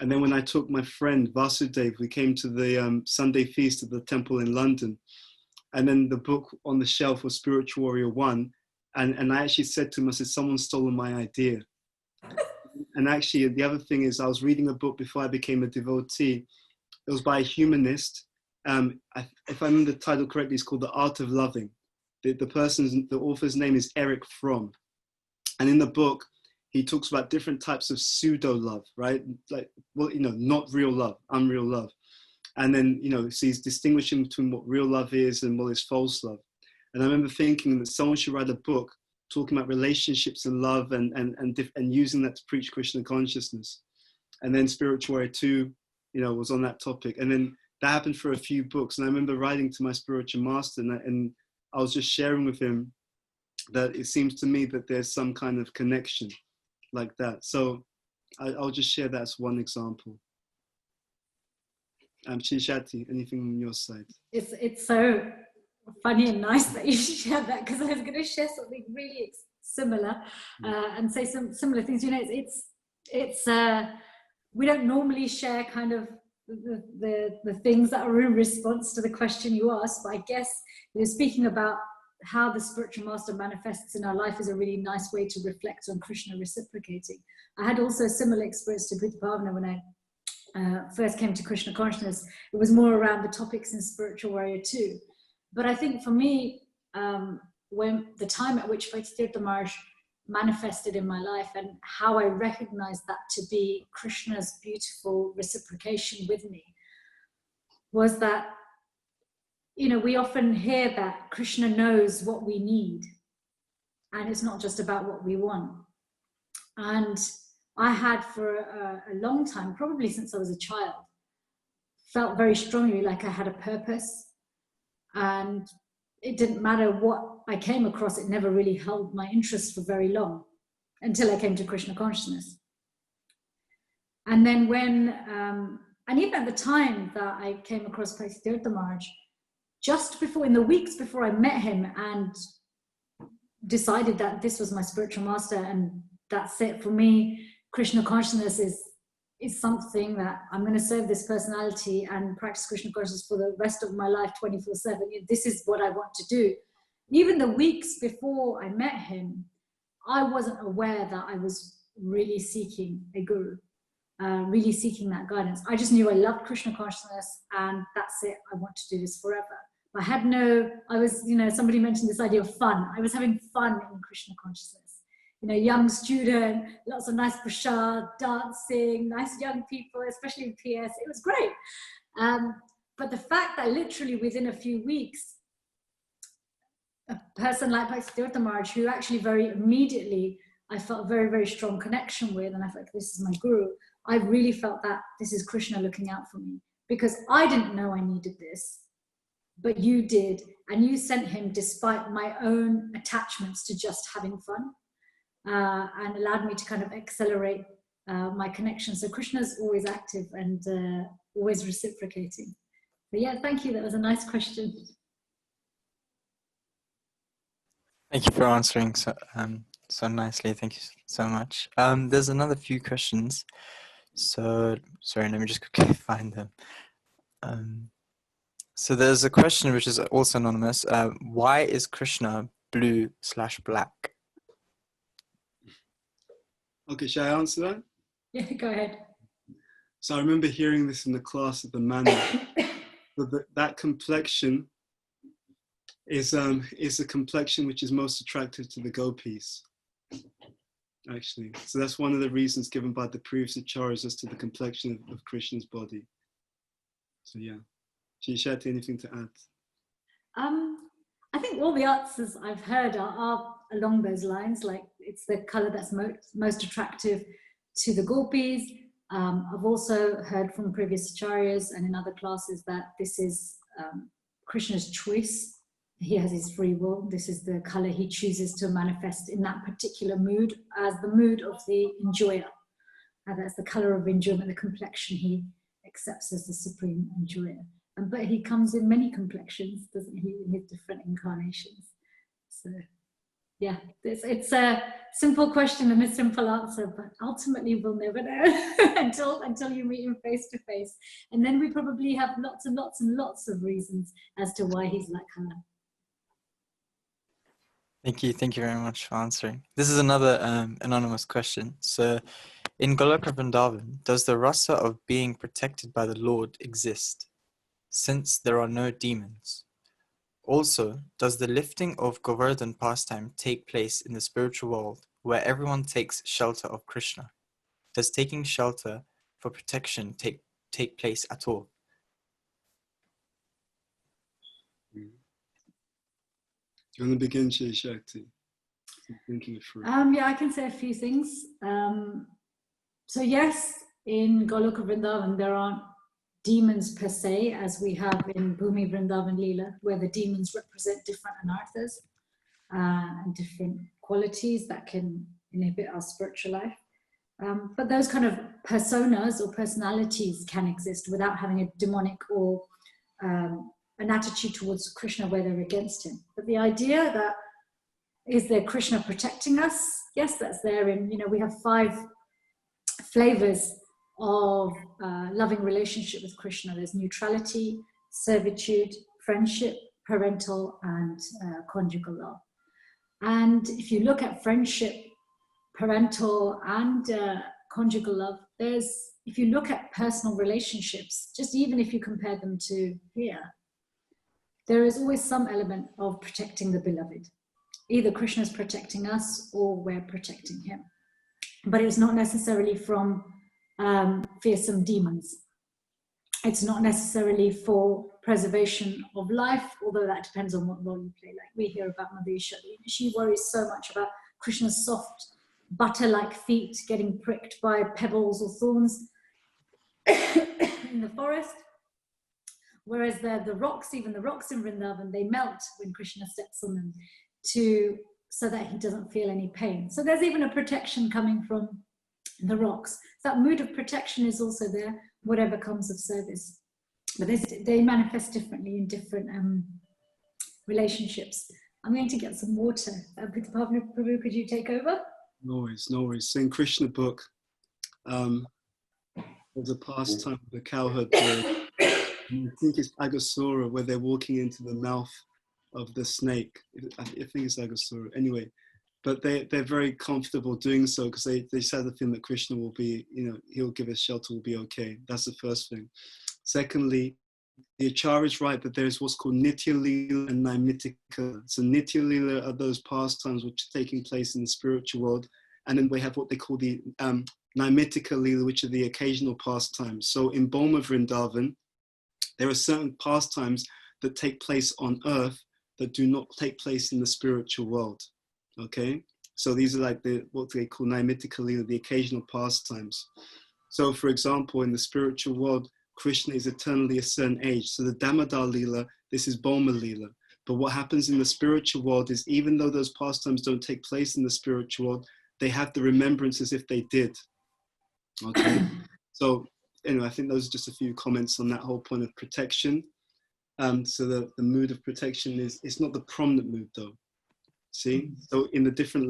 And then when I took my friend Vasudev, we came to the Sunday feast at the temple in London. And then the book on the shelf was Spiritual Warrior 1. And I actually said to him, I said, someone's stolen my idea. And actually, the other thing is I was reading a book before I became a devotee. It was by a humanist. If I remember the title correctly, it's called The Art of Loving. The author's name is Eric Fromm. And in the book, he talks about different types of pseudo-love, right? Like, well, not real love, unreal love. And then, so he's distinguishing between what real love is and what is false love. And I remember thinking that someone should write a book talking about relationships and love and using that to preach Krishna consciousness. And then Spiritual Warrior 2, was on that topic. And then that happened for a few books. And I remember writing to my spiritual master and I was just sharing with him that it seems to me that there's some kind of connection like that. So I'll just share that as one example. Citi Shakti, anything on your side? It's so funny and nice that you shared that, because I was going to share something really similar and say some similar things. It's we don't normally share kind of the things that are in response to the question you asked, but I guess speaking about how the spiritual master manifests in our life is a really nice way to reflect on Krishna reciprocating. I had also a similar experience to Bhuta Bhavana when I first came to Krishna consciousness. It was more around the topics in Spiritual Warrior 2. But I think for me, when the time at which Tirtha Maharaj manifested in my life and how I recognized that to be Krishna's beautiful reciprocation with me, was that, we often hear that Krishna knows what we need, and it's not just about what we want. And I had for a long time, probably since I was a child, felt very strongly like I had a purpose. And it didn't matter what I came across, it never really held my interest for very long, until I came to Krishna consciousness. And then and even at the time that I came across Tirtha Maharaj, just before, in the weeks before I met him and decided that this was my spiritual master and that's it for me, Krishna consciousness is something that I'm going to serve this personality and practice Krishna consciousness for the rest of my life 24/7. This is what I want to do. Even the weeks before I met him, I wasn't aware that I was really seeking a guru, really seeking that guidance. I just knew I loved Krishna consciousness and that's it. I want to do this forever. I was, somebody mentioned this idea of fun. I was having fun in Krishna consciousness. Young student, lots of nice prasad, dancing, nice young people, especially in PS. It was great. But the fact that literally within a few weeks, a person like Tirtha Maharaj, who actually very immediately I felt a very, very strong connection with, and I felt like this is my guru, I really felt that this is Krishna looking out for me, because I didn't know I needed this, but you did, and you sent him despite my own attachments to just having fun. And allowed me to kind of accelerate my connection. So Krishna's always active and always reciprocating. But yeah, thank you. That was a nice question. Thank you for answering so nicely. Thank you so much. There's another few questions. So sorry, let me just quickly find them. So there's a question which is also anonymous. Why is Krishna blue/black? Okay, shall I answer that? Yeah, go ahead. So I remember hearing this in the class at the manual. that complexion is a complexion which is most attractive to the gopis. actually. So that's one of the reasons given by the previous acharyas as to the complexion of Krishna's body. So yeah. Shri Shakti, anything to add? I think all the answers I've heard are along those lines, like it's the color that's most attractive to the gopis. I've also heard from previous acharyas and in other classes that this is Krishna's choice. He has his free will. This is the color he chooses to manifest in that particular mood as the mood of the enjoyer. And that's the color of enjoyment, the complexion he accepts as the supreme enjoyer. But he comes in many complexions, doesn't he, in his different incarnations. So yeah, it's a simple question and a simple answer, but ultimately we'll never know until you meet him face to face. And then we probably have lots and lots and lots of reasons as to why he's like her. Thank you very much for answering. This is another anonymous question. So, in Goloka Vrindavan, does the rasa of being protected by the Lord exist, since there are no demons? Also, does the lifting of Govardhan pastime take place in the spiritual world, where everyone takes shelter of Krishna? Does taking shelter for protection take place at all? Do you want to begin, Shri Shakti? I'm thinking through. Yeah, I can say a few things. So yes, in Goloka Vrindavan, there aren't demons per se, as we have in Bhumi Vrindavan Leela, where the demons represent different anarthas and different qualities that can inhibit our spiritual life. But those kind of personas or personalities can exist without having a demonic or an attitude towards Krishna where they're against him. But the idea that is there Krishna protecting us? Yes, that's there. And we have 5 flavors of loving relationship with Krishna. There's neutrality, servitude, friendship, parental, and conjugal love. And if you look at friendship, parental, and conjugal love, if you look at personal relationships, just even if you compare them to here, there is always some element of protecting the beloved. Either Krishna is protecting us or we're protecting him. But it's not necessarily from fearsome demons. It's not necessarily for preservation of life, although that depends on what role you play. Like we hear about Madhusha. She worries so much about Krishna's soft, butter-like feet getting pricked by pebbles or thorns in the forest. Whereas the rocks, even the rocks in Vrindavan, they melt when Krishna steps on them so that he doesn't feel any pain. So there's even a protection coming from the rocks. That mood of protection is also there, whatever comes of service. But they manifest differently in different relationships. I'm going to get some water. Bhuta Bhavana Prabhu, could you take over? No worries, no worries. So in Krishna book, there's a pastime of the cowherd bird. I think it's Agasura, where they're walking into the mouth of the snake. I think it's Agasura. Anyway, but they're very comfortable doing so because they said the thing that Krishna will be, he'll give us shelter, will be okay. That's the first thing. Secondly, the Acharya is right that there's what's called Nitya Leela and Naimitika. So Nitya Leela are those pastimes which are taking place in the spiritual world. And then we have what they call the Naimitika Leela, which are the occasional pastimes. So in Boma Vrindavan, there are certain pastimes that take place on earth that do not take place in the spiritual world. Okay? So these are like what they call Naimitika Leela, the occasional pastimes. So for example, in the spiritual world, Krishna is eternally a certain age. So the Damodar Leela, this is Boma Leela. But what happens in the spiritual world is even though those pastimes don't take place in the spiritual world, they have the remembrance as if they did. Okay? So anyway, I think those are just a few comments on that whole point of protection. So the mood of protection it's not the prominent mood though. See? So in the different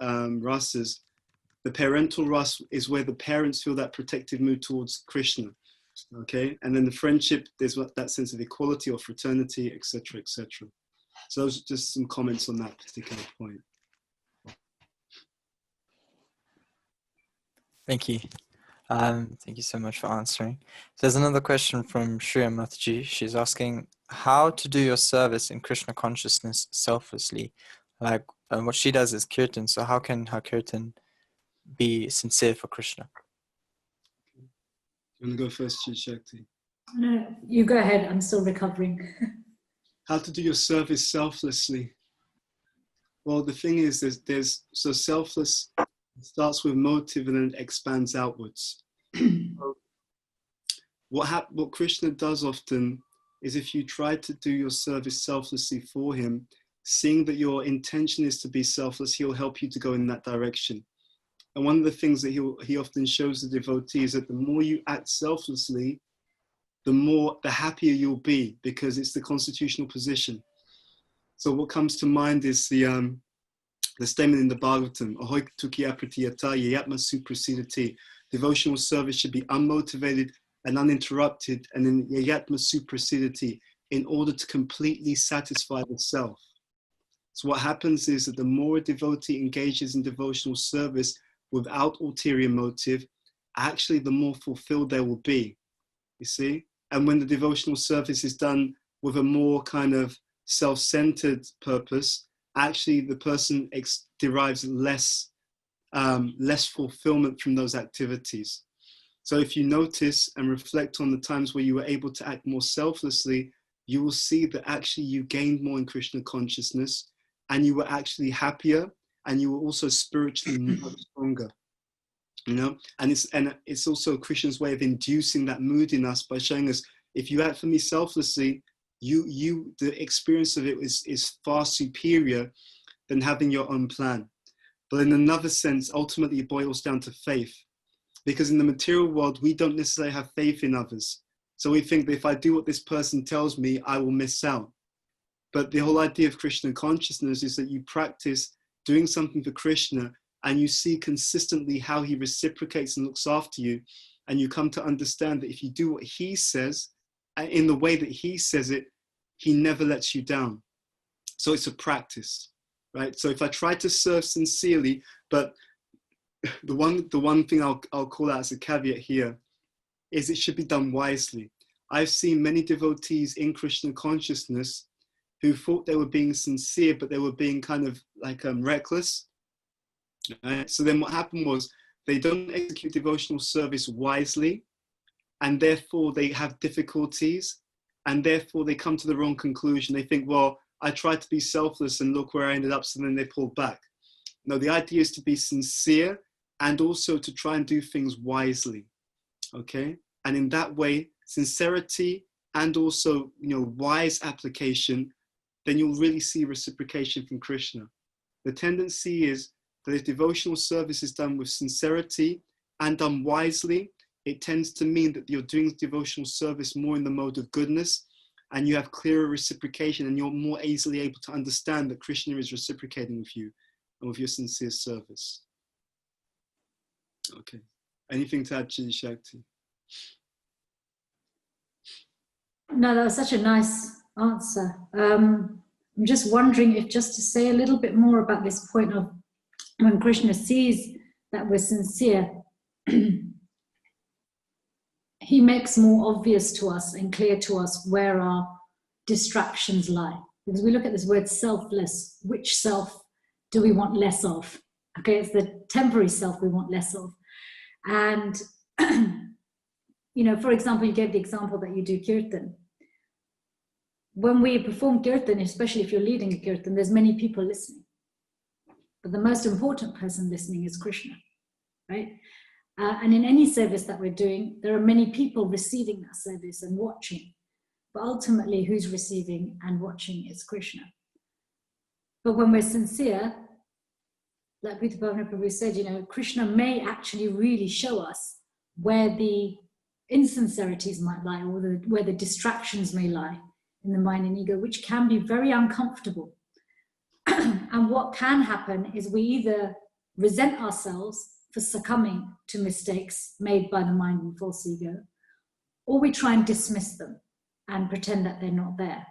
rasas, the parental ras is where the parents feel that protective mood towards Krishna. Okay? And then the friendship, there's that sense of equality or fraternity, etc., etc. So those are just some comments on that particular point. Thank you. Thank you so much for answering. There's another question from Shriya Mathji. She's asking how to do your service in Krishna consciousness selflessly. Like, what she does is kirtan. So how can her kirtan be sincere for Krishna? You want to go first, Citi Shakti? No, you go ahead. I'm still recovering. How to do your service selflessly? Well, the thing is, so selfless starts with motive and then expands outwards. What Krishna does often is, if you try to do your service selflessly for him, seeing that your intention is to be selfless, he'll help you to go in that direction. And one of the things that he often shows the devotee is that the more you act selflessly, the happier you'll be, because it's the constitutional position. So what comes to mind is the statement in the Bhagavatam, ahoy tukiya pratiyata yayatma suprasidati. Devotional service should be unmotivated and uninterrupted, and in yayatma suprasidati, in order to completely satisfy the self. So what happens is that the more a devotee engages in devotional service without ulterior motive, actually the more fulfilled they will be, you see? And when the devotional service is done with a more kind of self-centered purpose, actually the person derives less fulfillment from those activities. So if you notice and reflect on the times where you were able to act more selflessly, you will see that actually you gained more in Krishna consciousness, and you were actually happier, and you were also spiritually much stronger. You know, and it's also Krishna's way of inducing that mood in us by showing us, if you act for me selflessly, the experience of it is far superior than having your own plan. But in another sense, ultimately it boils down to faith, because in the material world we don't necessarily have faith in others. So we think that if I do what this person tells me, I will miss out. But the whole idea of Krishna consciousness is that you practice doing something for Krishna, and you see consistently how he reciprocates and looks after you. And you come to understand that if you do what he says, in the way that he says it, he never lets you down. So it's a practice, right? So if I try to serve sincerely, but the one thing I'll call out as a caveat here is it should be done wisely. I've seen many devotees in Krishna consciousness who thought they were being sincere, but they were being kind of like reckless. Right? So then what happened was they don't execute devotional service wisely, and therefore they have difficulties, and therefore they come to the wrong conclusion. They think, well, I tried to be selfless and look where I ended up, so then they pulled back. No, the idea is to be sincere and also to try and do things wisely, okay? And in that way, sincerity and also, wise application, then you'll really see reciprocation from Krishna. The tendency is that if devotional service is done with sincerity and done wisely, it tends to mean that you're doing devotional service more in the mode of goodness, and you have clearer reciprocation, and you're more easily able to understand that Krishna is reciprocating with you and with your sincere service. Okay. Anything to add, Citi Shakti? No, that was such a nice answer. I'm just wondering if just to say a little bit more about this point of when Krishna sees that we're sincere, he makes more obvious to us and clear to us where our distractions lie. Because we look at this word selfless, which self do we want less of? Okay, it's the temporary self we want less of. And, for example, you gave the example that you do kirtan. When we perform kirtan, especially if you're leading a kirtan, there's many people listening. But the most important person listening is Krishna, right? And in any service that we're doing, there are many people receiving that service and watching. But ultimately, who's receiving and watching is Krishna. But when we're sincere, like Bhuta Bhavana Prabhu said, Krishna may actually really show us where the insincerities might lie, or where the distractions may lie in the mind and ego, which can be very uncomfortable. And what can happen is we either resent ourselves for succumbing to mistakes made by the mind and false ego, or we try and dismiss them and pretend that they're not there.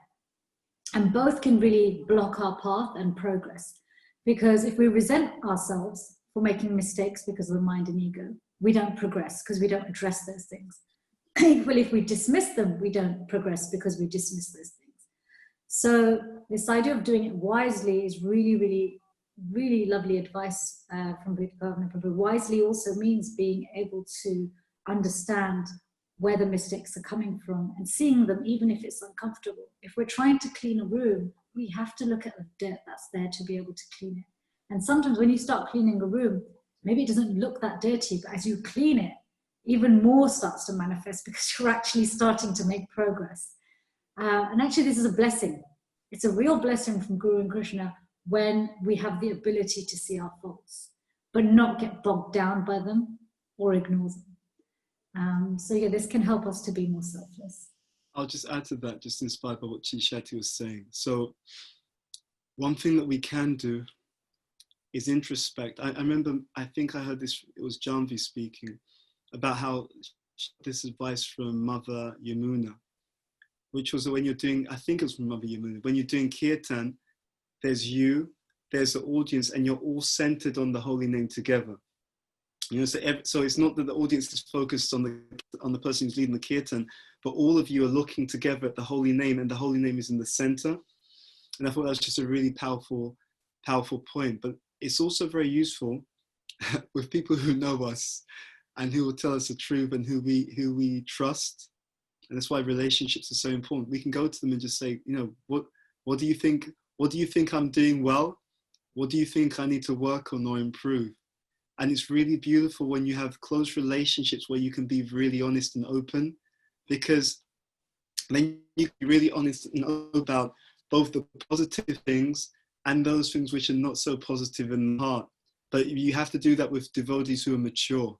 And both can really block our path and progress. Because if we resent ourselves for making mistakes because of the mind and ego, we don't progress because we don't address those things. Equally, if we dismiss them, we don't progress because we dismiss those things. So this idea of doing it wisely is really, really really lovely advice from Bhuta Bhavana Prabhu. Wisely also means being able to understand where the mistakes are coming from and seeing them even if it's uncomfortable. If we're trying to clean a room, we have to look at the dirt that's there to be able to clean it. And sometimes when you start cleaning a room, maybe it doesn't look that dirty, but as you clean it, even more starts to manifest because you're actually starting to make progress. And actually this is a blessing. It's a real blessing from Guru and Krishna when we have the ability to see our faults, but not get bogged down by them or ignore them. So yeah, this can help us to be more selfless. I'll just add to that, just inspired by what Citi Shakti was saying. So one thing that we can do is introspect. I remember, I think I heard this, it was Janvi speaking about how this advice from Mother Yamuna, which was when you're doing, I think it was from Mother Yamuna, when you're doing kirtan, there's you, there's the audience, and you're all centered on the holy name together. You know, so it's not that the audience is focused on the person who's leading the kirtan, but all of you are looking together at the holy name, and the holy name is in the center. And I thought that was just a really powerful point. But it's also very useful with people who know us and who will tell us the truth and who we trust. And that's why relationships are so important. We can go to them and just say, you know, what do you think? What do you think I'm doing well? What do you think I need to work on or improve? And it's really beautiful when you have close relationships where you can be really honest and open, because then you can be really honest and open about both the positive things and those things which are not so positive in the heart. But you have to do that with devotees who are mature,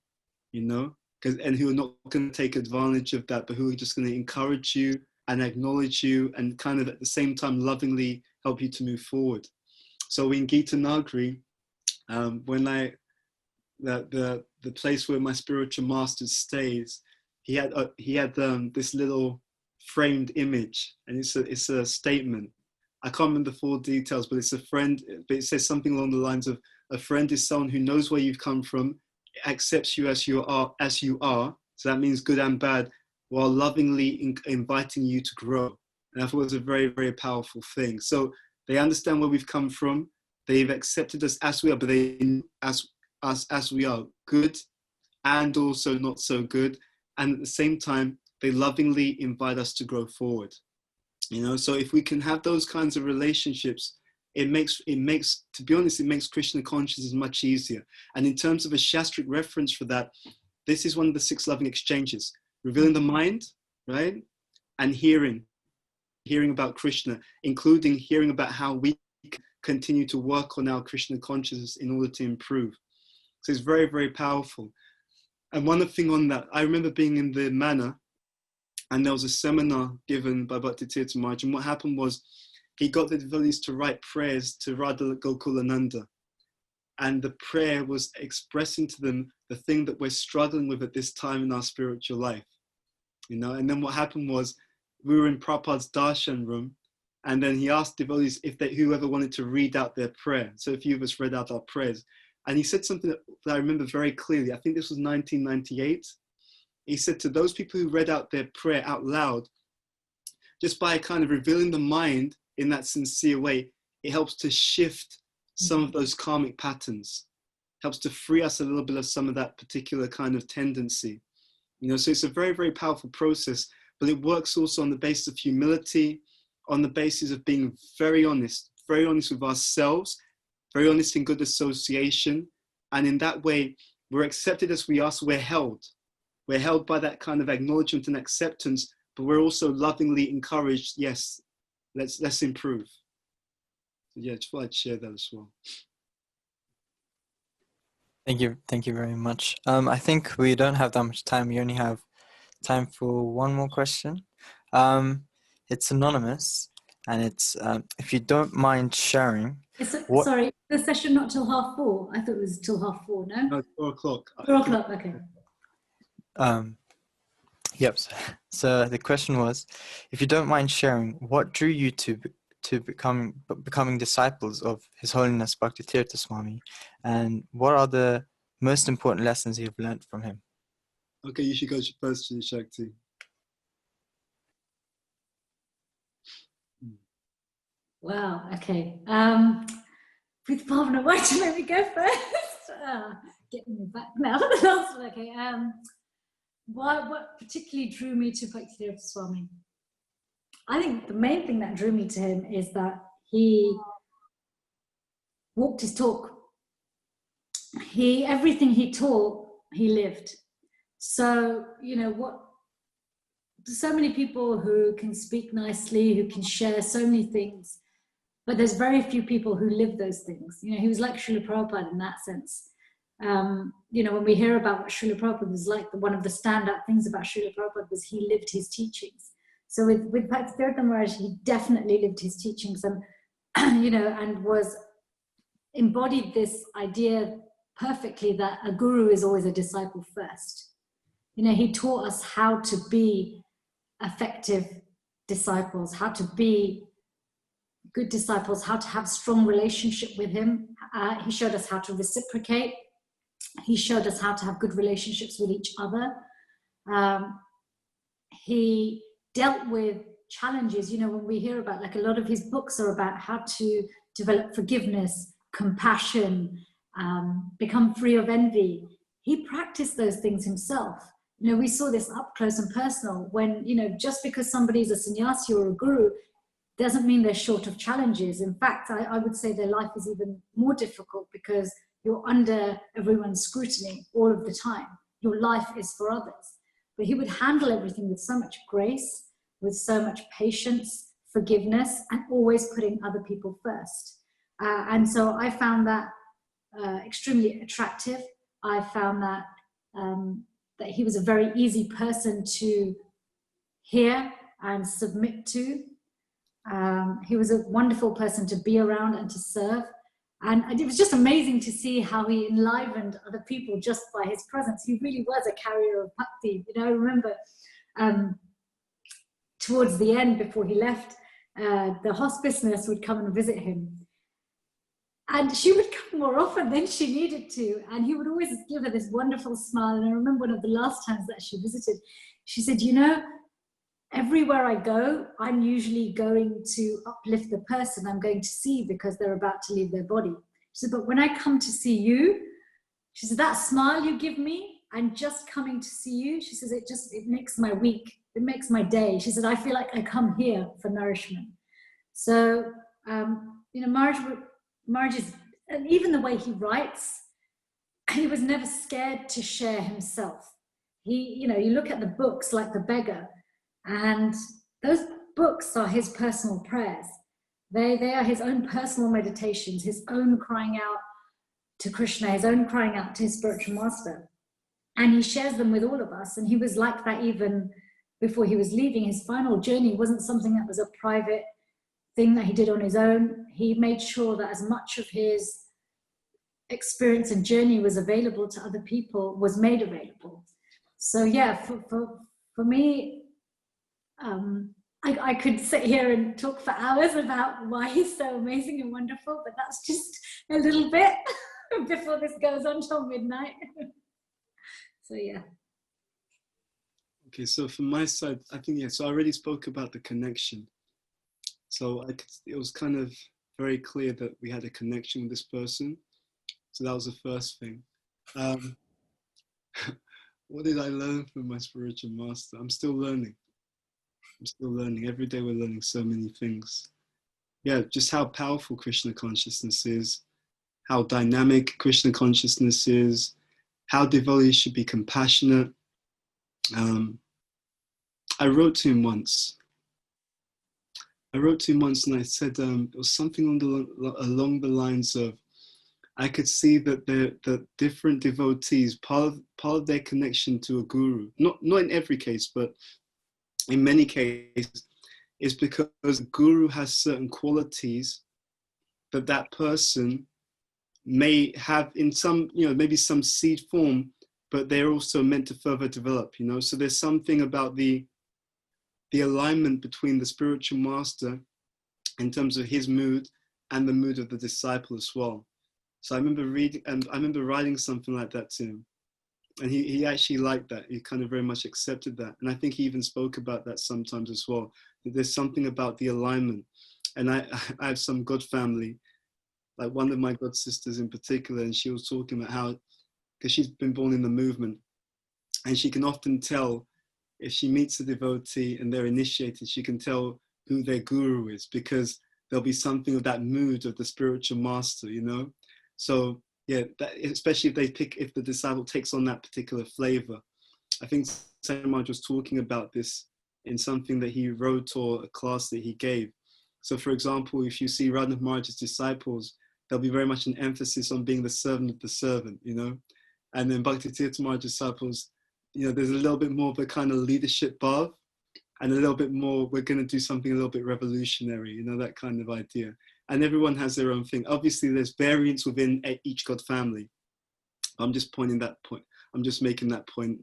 you know, and who are not going to take advantage of that, but who are just going to encourage you and acknowledge you and kind of at the same time lovingly help you to move forward. So in Gita Nagari, when the place where my spiritual master stays, he had this little framed image, and it's a statement. I can't remember the full details, but it's a friend. But it says something along the lines of, a friend is someone who knows where you've come from, accepts you as you are. So that means good and bad, while lovingly inviting you to grow. And I thought it was a very, very powerful thing. So they understand where we've come from. They've accepted us as we are, but they as we are, good and also not so good. And at the same time, they lovingly invite us to grow forward. You know, so if we can have those kinds of relationships, it makes, to be honest, it makes Krishna consciousness much easier. And in terms of a Shastric reference for that, this is one of the 6 loving exchanges: revealing the mind, right? And hearing about Krishna, including hearing about how we continue to work on our Krishna consciousness in order to improve. So it's very, very powerful. And one thing on that, I remember being in the manor, and there was a seminar given by Bhakti Tirtha Maharaj, and what happened was he got the devotees to write prayers to Radha Gokulananda. And the prayer was expressing to them the thing that we're struggling with at this time in our spiritual life. You know, and then what happened was, we were in Prabhupada's darshan room, and then he asked devotees if whoever wanted to read out their prayer. So a few of us read out our prayers. And he said something that I remember very clearly. I think this was 1998. He said to those people who read out their prayer out loud, just by kind of revealing the mind in that sincere way, it helps to shift some of those karmic patterns, helps to free us a little bit of some of that particular kind of tendency. You know, so it's a very, very powerful process, but it works also on the basis of humility, on the basis of being very honest with ourselves, very honest in good association. And in that way, we're accepted as we are, so we're held. We're held by that kind of acknowledgement and acceptance, but we're also lovingly encouraged, yes, let's improve. So yeah, just thought I'd share that as well. Thank you very much. I think we don't have that much time. We only have time for one more question. It's anonymous, and it's if you don't mind sharing. Sorry, the session not till 4:30. I thought it was till 4:30. No. No, 4 o'clock. 4 o'clock. Okay. Yep. So the question was, if you don't mind sharing, what drew you to becoming disciples of His Holiness Bhakti Tirtha Swami, and what are the most important lessons you've learned from him? Okay, you should go first, Citi Shakti. Wow. Okay. Bhuta Bhavana, why did you let me go first? Getting me back now for the last one. Okay. What particularly drew me to Bhaktivedanta Swami? I think the main thing that drew me to him is that he walked his talk. Everything he taught, he lived. So, so many people who can speak nicely, who can share so many things, but there's very few people who live those things. He was like Srila Prabhupada in that sense. When we hear about what Srila Prabhupada was like, one of the standout things about Srila Prabhupada was he lived his teachings. So with Bhaktivedanta Maharaj, he definitely lived his teachings and, and embodied this idea perfectly that a guru is always a disciple first. He taught us how to be effective disciples, how to be good disciples, how to have strong relationship with him. He showed us how to reciprocate. He showed us how to have good relationships with each other. He dealt with challenges. When we hear about, like, a lot of his books are about how to develop forgiveness, compassion, become free of envy. He practiced those things himself. We saw this up close and personal when, just because somebody's a sannyasi or a guru doesn't mean they're short of challenges. In fact, I would say their life is even more difficult because you're under everyone's scrutiny all of the time. Your life is for others. But he would handle everything with so much grace, with so much patience, forgiveness, and always putting other people first. And so I found that extremely attractive. I found that that he was a very easy person to hear and submit to. He was a wonderful person to be around and to serve. And it was just amazing to see how he enlivened other people just by his presence. He really was a carrier of bhakti. I remember towards the end, before he left, the hospice nurse would come and visit him. And she would come more often than she needed to. And he would always give her this wonderful smile. And I remember one of the last times that she visited, she said, everywhere I go, I'm usually going to uplift the person I'm going to see because they're about to leave their body. She said, but when I come to see you, she said, that smile you give me and just coming to see you, she says, it makes my week. It makes my day. She said, I feel like I come here for nourishment. So, Maharaj is, and even the way he writes, he was never scared to share himself. You look at the books like The Beggar, and those books are his personal prayers. They are his own personal meditations, his own crying out to Krishna, his own crying out to his spiritual master. And he shares them with all of us. And he was like that even before he was leaving. His final journey wasn't something that was a private thing that he did on his own. He made sure that as much of his experience and journey was available to other people, was made available. So yeah, for me, I could sit here and talk for hours about why he's so amazing and wonderful, but that's just a little bit before this goes on till midnight. So yeah. Okay, so from my side, I think, so I already spoke about the connection. So it was kind of very clear that we had a connection with this person. So that was the first thing. What did I learn from my spiritual master? I'm still learning. Every day we're learning so many things. Yeah, just how powerful Krishna consciousness is, how dynamic Krishna consciousness is, how devotees should be compassionate. I wrote to him once. And I said it was something along the lines of, I could see that the different devotees, part of their connection to a guru, not in every case, but in many cases, is because the guru has certain qualities that person may have in some, maybe some seed form, but they're also meant to further develop, So there's something about the alignment between the spiritual master in terms of his mood and the mood of the disciple as well. So I remember reading, and I remember writing something like that to him. And he actually liked that. He kind of very much accepted that. And I think he even spoke about that sometimes as well. That there's something about the alignment. And I have some God family like one of my god sisters in particular, and she was talking about how, because she's been born in the movement, and she can often tell if she meets a devotee and they're initiated, she can tell who their guru is, because there'll be something of that mood of the spiritual master, you know. So yeah, that, especially if the disciple takes on that particular flavor. I think Samaraj was talking about this in something that he wrote or a class that he gave. So for example, if you see Radha Maharaj's disciples, there'll be very much an emphasis on being the servant of the servant, you know. And then Bhakti Tirtha Maharaj's disciples, you know, there's a little bit more of a kind of leadership bhav, and a little bit more, we're going to do something a little bit revolutionary, you know, that kind of idea. And everyone has their own thing. Obviously, there's variance within each God family. I'm just pointing that point. I'm just making that point.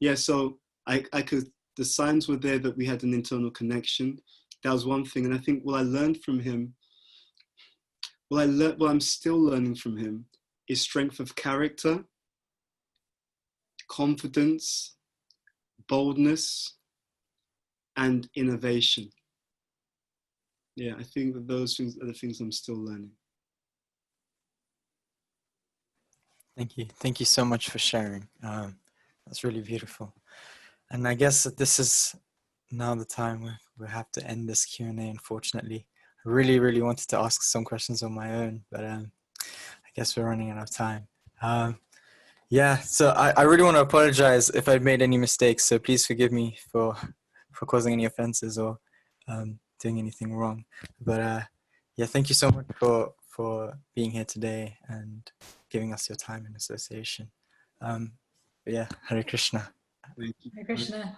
Yeah, so I could, the signs were there that we had an internal connection. That was one thing. And I think what I learned from him, what I'm still learning from him is strength of character, confidence, boldness, and innovation. Yeah, I think that those things are the things I'm still learning. Thank you. Thank you so much for sharing. That's really beautiful. And I guess that this is now the time we have to end this Q&A, unfortunately. I really, really wanted to ask some questions on my own, but I guess we're running out of time. Yeah, so I really want to apologize if I've made any mistakes, so please forgive me for causing any offenses or doing anything wrong. But yeah, thank you so much for being here today and giving us your time and association. But yeah, Hare Krishna. Thank you. Hare Krishna.